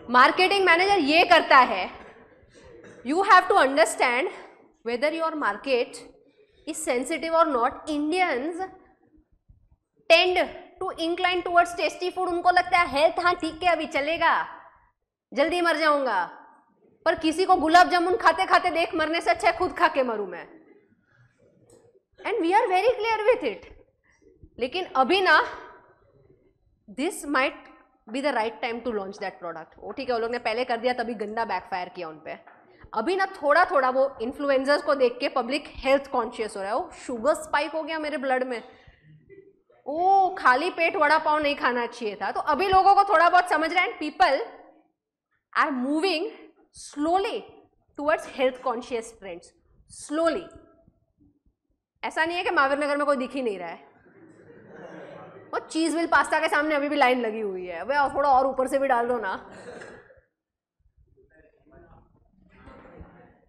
मार्केटिंग मैनेजर ये करता है, you have to understand whether your market is sensitive और not. Indians tend to incline towards tasty food. उनको लगता है हेल्थ हाँ ठीक है अभी चलेगा, जल्दी मर जाऊंगा. पर किसी को गुलाब जामुन खाते खाते देख मरने से अच्छा है खुद खा के मरूं मैं. And we are very clear with it. लेकिन अभी ना, this might be the right time to launch that product. वो ठीक है, वो लोग ने पहले कर दिया तभी गंदा बैकफायर किया उन पे. अभी ना थोड़ा थोड़ा वो इन्फ्लुएंसर्स को देख के पब्लिक हेल्थ कॉन्शियस हो रहा है. वो शुगर स्पाइक हो गया मेरे ब्लड में, ओ खाली पेट वड़ा पाव नहीं खाना चाहिए था. तो अभी लोगों को थोड़ा बहुत समझ रहा है. And people are moving slowly towards health conscious trends. Slowly. ऐसा नहीं है कि महावीर नगर में कोई दिख ही नहीं रहा है. वो चीजविल पास्ता के सामने अभी भी लाइन लगी हुई है. वे थोड़ा और ऊपर से भी डाल दो ना.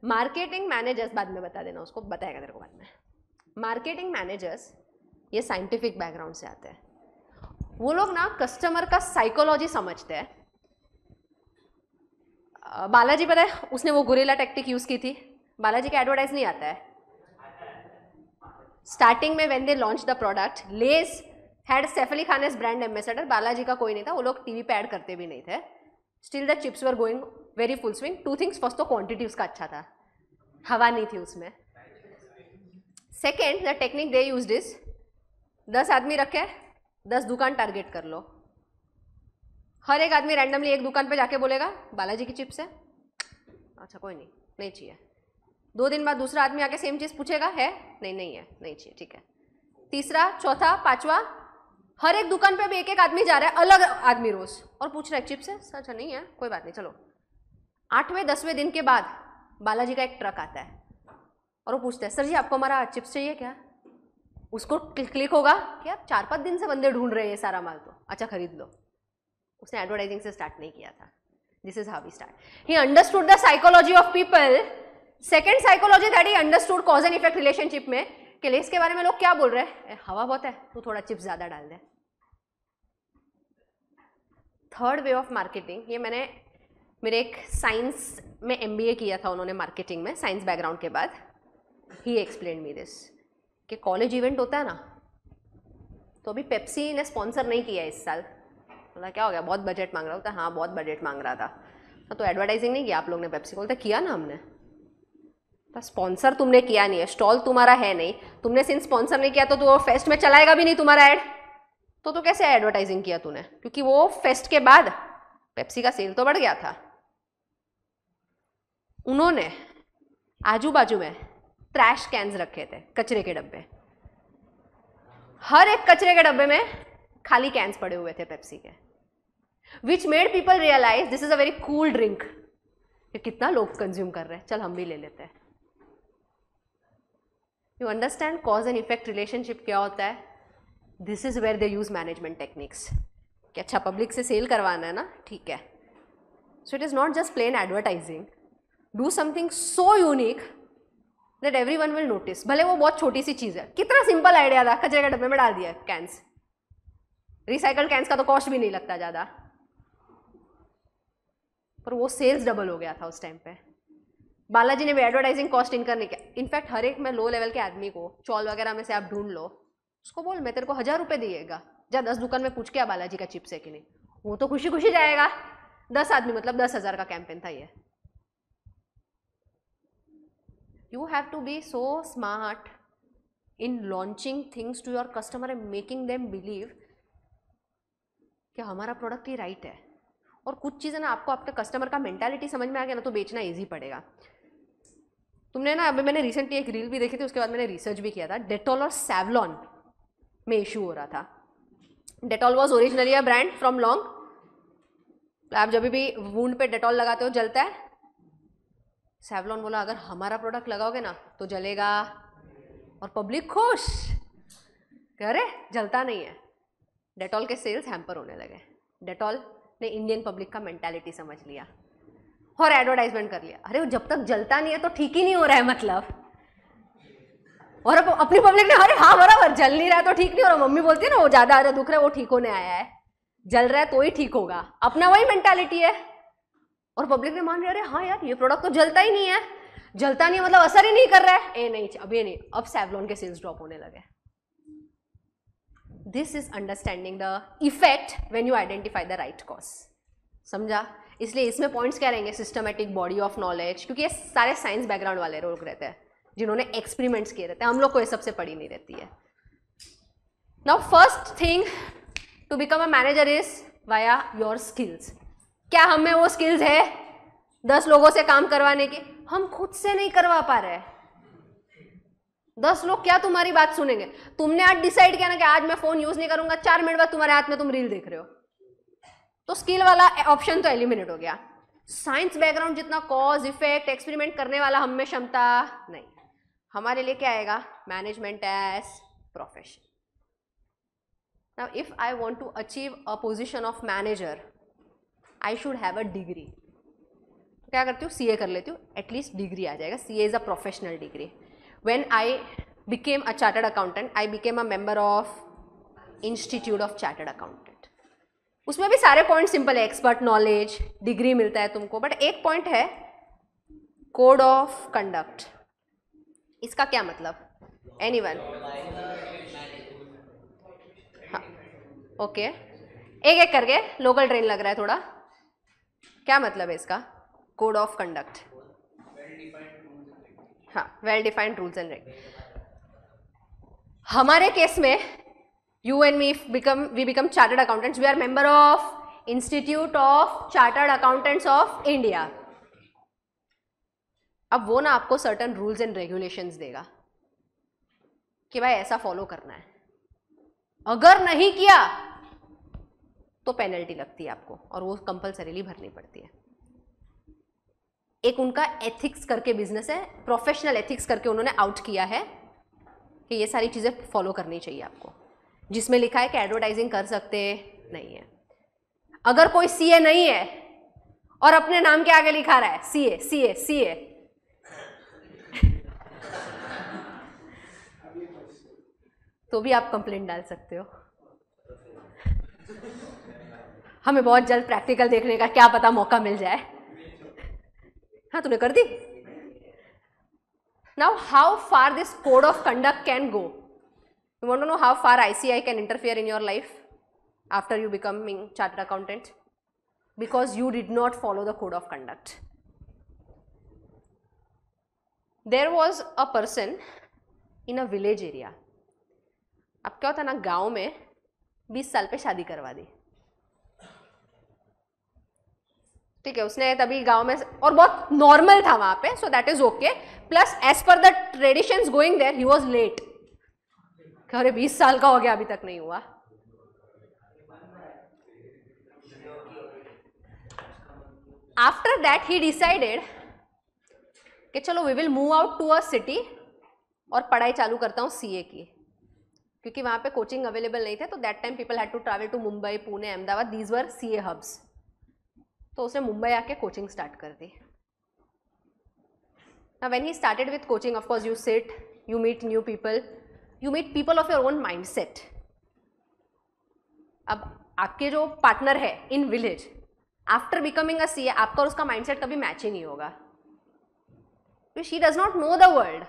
मार्केटिंग मैनेजर्स, बाद में बता देना, उसको बताएगा तेरे को बाद में. मार्केटिंग मैनेजर्स ये साइंटिफिक बैकग्राउंड से आते हैं. वो लोग ना कस्टमर का साइकोलॉजी समझते हैं. बालाजी पता है, उसने वो गुरिल्ला टैक्टिक यूज की थी. बालाजी का एडवर्टाइज नहीं आता है. स्टार्टिंग में when they launch the product, Lay's had Saif Ali Khan as brand ambassador. Balaji का कोई नहीं था, वो लोग टीवी पे ऐड करते भी नहीं थे. Still the chips were going very full swing. Two things, first तो क्वांटिटी उसका अच्छा था, हवा नहीं थी उसमें. Second, the technique they used is 10 आदमी रखे, 10 दुकान टारगेट कर लो. हर एक आदमी रैंडमली एक दुकान पे जाके बोलेगा बालाजी की चिप्स है, अच्छा कोई नहीं, नहीं चाहिए. 2 दिन बाद दूसरा आदमी आके सेम चीज़ पूछेगा, है नहीं, नहीं है, नहीं चाहिए, ठीक है. तीसरा, चौथा, पांचवा, हर एक दुकान पे भी एक एक आदमी जा रहा है, अलग आदमी रोज, और पूछ रहा है चिप्स है? सच नहीं है, कोई बात नहीं, चलो। 8वें 10वें दिन के बाद बालाजी का एक ट्रक आता है और वो पूछता है सर जी आपको हमारा चिप्स चाहिए क्या? उसको क्लिक होगा कि यार 4-5 दिन से बंदे ढूंढ रहे हैं ये सारा माल, तो अच्छा खरीद लो। उसने एडवर्टाइजिंग से स्टार्ट नहीं किया था। This is how we start. He understood the psychology of people. Second psychology that he understood cause and effect relationship में, कि लेस के बारे में लोग क्या बोल रहे हैं, हवा बहुत है तू थोड़ा चिप्स ज्यादा डाल दे। थर्ड वे ऑफ मार्केटिंग, ये मैंने मेरे एक साइंस में MBA किया था उन्होंने मार्केटिंग में, साइंस बैकग्राउंड के बाद। ही एक्सप्लेन मी दिस कि कॉलेज इवेंट होता है ना, तो अभी पेप्सी ने स्पॉन्सर नहीं किया इस साल। बोला क्या हो गया, बहुत बजट मांग रहा होता? हाँ बहुत बजट मांग रहा था। तो एडवर्टाइजिंग नहीं किया आप लोग ने पेप्सी को? बोलते किया ना हमने। तो स्पॉन्सर तुमने किया नहीं है, स्टॉल तुम्हारा है नहीं, तुमने सिंस स्पॉन्सर नहीं किया तो वो फेस्ट में चलाएगा भी नहीं तुम्हारा एड, तो कैसे एडवर्टाइजिंग किया तूने? क्योंकि वो फेस्ट के बाद पेप्सी का सेल तो बढ़ गया था। उन्होंने आजू बाजू में ट्रैश कैंस रखे थे, कचरे के डब्बे, हर एक कचरे के डब्बे में खाली कैंस पड़े हुए थे पेप्सी के, which made people realise this is a very cool drink. कितना लोग कंज्यूम कर रहे हैं, चल हम भी ले लेते हैं। You understand cause and effect relationship क्या होता है? This is where they use management techniques. कि अच्छा पब्लिक से सेल करवाना है ना, ठीक है, so it is not just plain advertising, do something so unique that everyone will notice. भले वो बहुत छोटी सी चीज है, कितना सिंपल आइडिया था, कचरे के डब्बे में डाल दिया कैंस, रिसाइकल्ड कैंस का तो कॉस्ट भी नहीं लगता ज्यादा, पर वो सेल्स डबल हो गया था उस टाइम पे। बालाजी ने भी एडवर्टाइजिंग कॉस्ट इनकर नहीं किया। इनफैक्ट हर एक में लो लेवल के आदमी को चौल वगैरह में से आप ढूंढ लो, उसको बोल मैं तेरे को 1000 रुपये दिएगा, जा 10 दुकान में पूछ के आ बालाजी का चिप्स है कि नहीं, वो तो खुशी खुशी जाएगा। 10 आदमी मतलब 10,000 का कैंपेन था ये। You have to be so smart in launching things to your customer and making them believe कि हमारा प्रोडक्ट ही राइट है। और कुछ चीज़ें ना आपको आपके कस्टमर का मेंटालिटी समझ में आ गया ना, तो बेचना इजी पड़ेगा। तुमने ना, अभी मैंने रिसेंटली एक रील भी देखी थी, उसके बाद मैंने रिसर्च भी किया था। डेटॉल और सैवलॉन में इशू हो रहा था। Dettol was originally a brand from long. आप जब भी वुंड पे डेटॉल लगाते हो जलता है। सैवलॉन बोला अगर हमारा प्रोडक्ट लगाओगे ना तो जलेगा, और पब्लिक खुश, कह रहे जलता नहीं है। डेटॉल के सेल्स हैम्पर होने लगे। डेटॉल ने इंडियन पब्लिक का मेंटालिटी समझ लिया और एडवर्टाइजमेंट कर लिया। अरे जब तक जलता नहीं है तो ठीक ही नहीं हो रहा है मतलब। और अपनी पब्लिक ने अरे हाँ बराबर, जल नहीं रहा है तो ठीक नहीं हो रहा। मम्मी बोलती है ना वो ज्यादा आ रहा है, दुख रहा है, वो ठीक होने आया है, जल रहा है तो ही ठीक होगा। अपना वही मेंटालिटी है। और पब्लिक ने मान लिया अरे हाँ यार ये प्रोडक्ट तो जलता ही नहीं है, जलता नहीं है मतलब असर ही नहीं कर रहा है। ए नहीं, अब ये नहीं, अब सैवलॉन के सेल्स ड्रॉप होने लगे। This is understanding the effect when you identify the right cause. समझा? इसलिए इसमें पॉइंट्स क्या रहेंगे? सिस्टमेटिक बॉडी ऑफ नॉलेज, क्योंकि ये सारे साइंस बैकग्राउंड वाले लोग रहते हैं जिन्होंने एक्सपेरिमेंट्स किए रहते हैं। हम लोग को ये सबसे पड़ी नहीं रहती है। Now first thing to become a manager is via your skills. क्या हमें वो स्किल्स है 10 लोगों से काम करवाने की? हम खुद से नहीं करवा पा रहे। 10 लोग क्या तुम्हारी बात सुनेंगे? तुमने आज डिसाइड किया ना कि आज मैं फोन यूज नहीं करूंगा, 4 मिनट बाद तुम्हारे हाथ में तुम रील देख रहे हो, तो स्किल वाला ऑप्शन तो एलिमिनेट हो गया। साइंस बैकग्राउंड जितना कॉज इफेक्ट एक्सपेरिमेंट करने वाला हम में क्षमता नहीं। हमारे लिए क्या आएगा? Management as profession. Now if I want to achieve a position of manager I should have a degree. तो क्या करती हूँ? सीए कर लेती हूँ, एटलीस्ट डिग्री आ जाएगा। CA is a professional degree. When I became a chartered accountant I became a member of institute of chartered accountant. उसमें भी सारे पॉइंट सिंपल है, एक्सपर्ट नॉलेज, डिग्री मिलता है तुमको, बट एक पॉइंट है कोड ऑफ कंडक्ट। इसका क्या मतलब? एनीवन? हाँ ओके, एक एक करके, लोकल ट्रेन लग रहा है थोड़ा। क्या मतलब है इसका? Code of conduct. हाँ, well defined rules and regulations. हमारे केस में you and me we become chartered accountants. We are member of Institute of Chartered Accountants of India. अब वो ना आपको certain rules and regulations देगा कि भाई ऐसा फॉलो करना है। अगर नहीं किया तो पेनल्टी लगती है आपको और वो कंपलसरीली भरनी पड़ती है। एक उनका एथिक्स करके बिजनेस है, प्रोफेशनल एथिक्स करके उन्होंने आउट किया है कि ये सारी चीज़ें फॉलो करनी चाहिए आपको, जिसमें लिखा है कि एडवर्टाइजिंग कर सकते नहीं है। अगर कोई सीए नहीं है और अपने नाम के आगे लिखा रहा है सीए सीए सीए, तो भी आप कंप्लेंट डाल सकते हो। हमें बहुत जल्द प्रैक्टिकल देखने का क्या पता मौका मिल जाए। हाँ, तूने कर दी। Now how far this code of conduct can go? You want to know how far ICAI can interfere in your life after you becoming chartered accountant? Because you did not follow the code of conduct. There was a person in a village area. अब क्या होता ना, गांव में 20 साल पे शादी करवा दी, ठीक है, उसने तभी गांव में, और बहुत नॉर्मल था वहां पे, so that is okay. Plus as per the traditions going there he was late. अरे 20 साल का हो गया, अभी तक नहीं हुआ। आफ्टर दैट ही डिसाइडेड कि चलो we will move out to a city और पढ़ाई चालू करता हूँ CA की, क्योंकि वहां पे कोचिंग अवेलेबल नहीं थे। तो that time people had to travel to Mumbai, Pune, Ahmedabad, these were CA hubs. तो उसने मुंबई आके कोचिंग स्टार्ट कर दी। Now when he started with coaching, of course you sit, you meet new people, you meet people of your own mindset. अब आपके जो partner है in village, after becoming a CA, आपका और उसका माइंडसेट कभी match ही नहीं होगा। She does not know the world.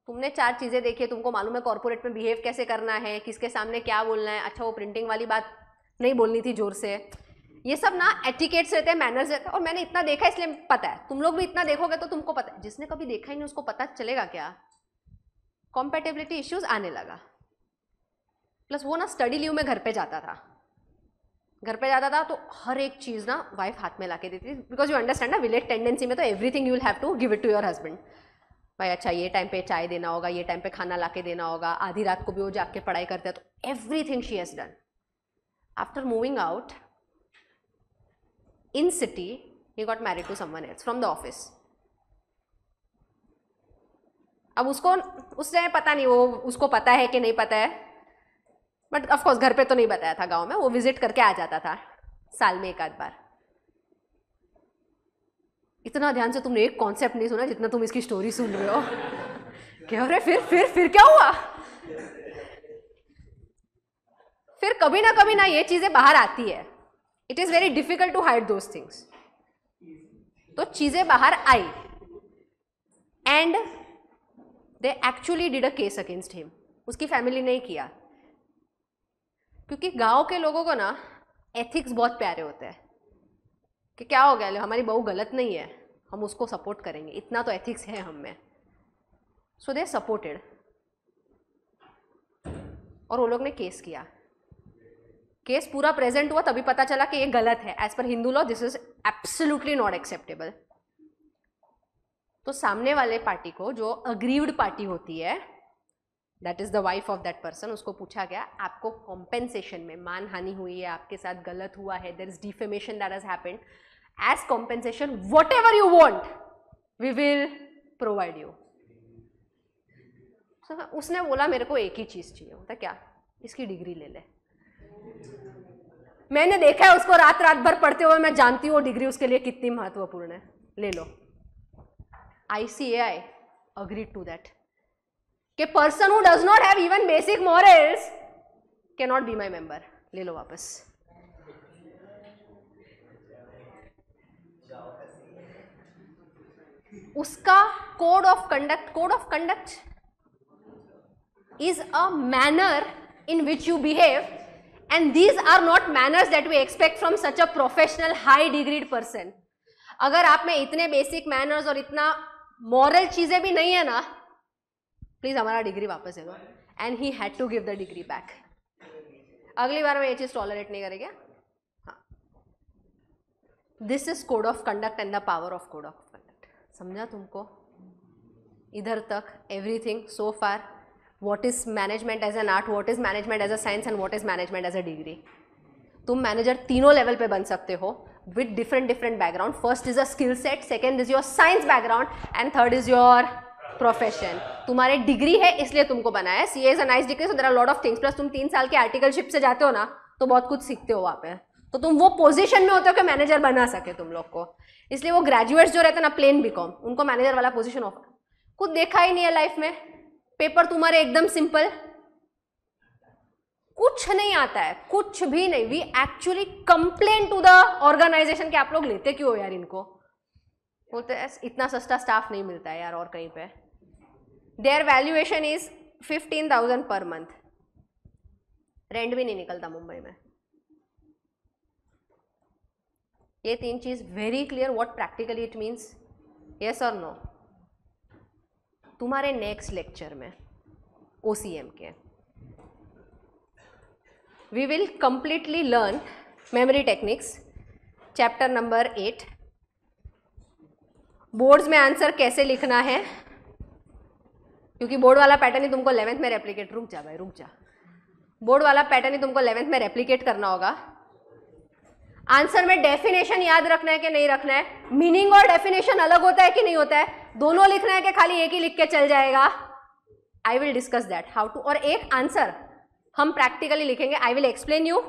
तुमने 4 चीजें देखी, तुमको मालूम है कॉर्पोरेट में बिहेव कैसे करना है, किसके सामने क्या बोलना है। अच्छा, वो प्रिंटिंग वाली बात नहीं बोलनी थी जोर से। ये सब ना एटिकेट्स रहते हैं, मैनर्स रहते हैं, और मैंने इतना देखा इसलिए पता है। तुम लोग भी इतना देखोगे तो तुमको पता है। जिसने कभी देखा ही नहीं उसको पता चलेगा क्या? कॉम्पेटेबिलिटी इश्यूज आने लगा। प्लस वो ना स्टडी लीव में घर पे जाता था तो हर एक चीज़ ना वाइफ हाथ में ला के देती थी, बिकॉज यू अंडरस्टैंड ना, विलेज टेंडेंसी में तो everything you will have to give it to your husband. भाई अच्छा, ये टाइम पे चाय देना होगा, ये टाइम पे खाना ला के देना होगा, आधी रात को भी वो जाके पढ़ाई करते हैं, तो everything she has done. After moving out in city, he got married to someone else from the office. अब उसने पता नहीं, वो उसको पता है कि नहीं पता है, बट ऑफ कोर्स घर पे तो नहीं बताया था, गांव में वो विजिट करके आ जाता था साल में 1 आध बार। इतना ध्यान से तुमने एक कॉन्सेप्ट नहीं सुना जितना तुम इसकी स्टोरी सुन रहे हो। क्या रहे फिर क्या हुआ? फिर कभी ना ये चीजें बाहर आती है। It is very difficult to hide those things. तो चीजें बाहर आई and they actually did a case against him. उसकी फैमिली ने किया, क्योंकि गांव के लोगों को ना एथिक्स बहुत प्यारे होते हैं कि क्या हो गया, हमारी बहू गलत नहीं है, हम उसको सपोर्ट करेंगे, इतना तो एथिक्स है हम में। सो दे सपोर्टेड, और वो लोग ने केस किया। केस पूरा प्रेजेंट हुआ, तभी पता चला कि ये गलत है। As per Hindu law this is absolutely not acceptable. तो सामने वाले पार्टी को, जो अग्रीव्ड पार्टी होती है, that is the wife of that person, उसको पूछा गया आपको कॉम्पेंसेशन में मानहानि हुई है, आपके साथ गलत हुआ है, there is defamation that has happened, as compensation whatever you want we will provide you. उसने बोला मेरे को एक ही चीज चाहिए। होता क्या? इसकी डिग्री ले ले। मैंने देखा है उसको रात भर पढ़ते हुए, मैं जानती हूँ वो डिग्री उसके लिए कितनी महत्वपूर्ण है, ले लो। ICAI agreed to that कि person who does not have even basic morals can not be my member. ले लो वापस। उसका code of conduct is a manner in which you behave, and these are not manners that we expect from such a professional high degreed person. अगर आप में इतने basic manners और इतना moral चीजें भी नहीं है ना, प्लीज हमारा डिग्री वापस दे दो। And he had to give the degree back. अगली बार मैं ये चीज टॉलरेट नहीं करेंगे। हाँ, this is code of conduct and the power of code of conduct. समझा तुमको? इधर तक everything so far what is management as an art, what is management as a science and what is management as a degree. तुम manager तीनों level पे बन सकते हो with different different background. First is a skill set, second is your science background and third is your profession. तुम्हारे degree है इसलिए तुमको बनाया है. CA is a nice degree, so there are lot of things. Plus तुम 3 साल के articleship से जाते हो ना, तो बहुत कुछ सीखते हो वहाँ पे. तो तुम वो पोजीशन में होते हो कि मैनेजर बना सके तुम लोग को. इसलिए वो ग्रेजुएट्स जो रहते हैं ना प्लेन बीकॉम, उनको मैनेजर वाला पोजीशन ऑफर. कुछ देखा ही नहीं है लाइफ में. पेपर तुम्हारे एकदम सिंपल, कुछ नहीं आता है, कुछ भी नहीं. We actually complain to the organization कि आप लोग लेते क्यों हो यार इनको. बोलते हैं इतना सस्ता स्टाफ नहीं मिलता है यार और कहीं पे. There valuation is 15,000 per month. Rent भी नहीं निकलता मुंबई में. ये 3 चीज very clear what practically it means. Yes और नो. तुम्हारे नेक्स्ट लेक्चर में OCM के we will completely learn memory techniques chapter number 8. Boards में आंसर कैसे लिखना है, क्योंकि बोर्ड वाला पैटर्न ही तुमको 11th में रेप्लिकेट. रुक जा भाई रुक जा. बोर्ड वाला पैटर्न ही तुमको 11th में रेप्लिकेट करना होगा. आंसर में डेफिनेशन याद रखना है कि नहीं रखना है. मीनिंग और डेफिनेशन अलग होता है कि नहीं होता है. दोनों लिखना है कि खाली एक ही लिख के चल जाएगा. I will discuss that how to. और एक आंसर हम प्रैक्टिकली लिखेंगे. I will explain you,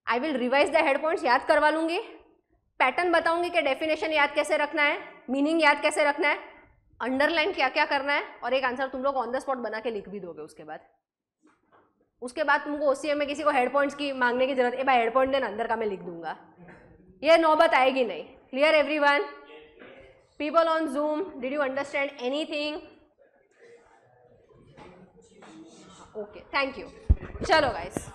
I will revise the head points, याद करवा लूंगी. पैटर्न बताऊंगी कि डेफिनेशन याद कैसे रखना है, मीनिंग याद कैसे रखना है, अंडरलाइन क्या क्या करना है. और एक आंसर तुम लोग ऑन द स्पॉट बना के लिख भी दोगे. उसके बाद तुमको OCM में किसी को हेड पॉइंट्स की मांगने की जरूरत है. भाई हेड पॉइंट देना, अंदर का मैं लिख दूंगा. ये नौबत आएगी नहीं. Clear everyone? People on Zoom, did you understand anything? Okay, thank you. चलो गाइस.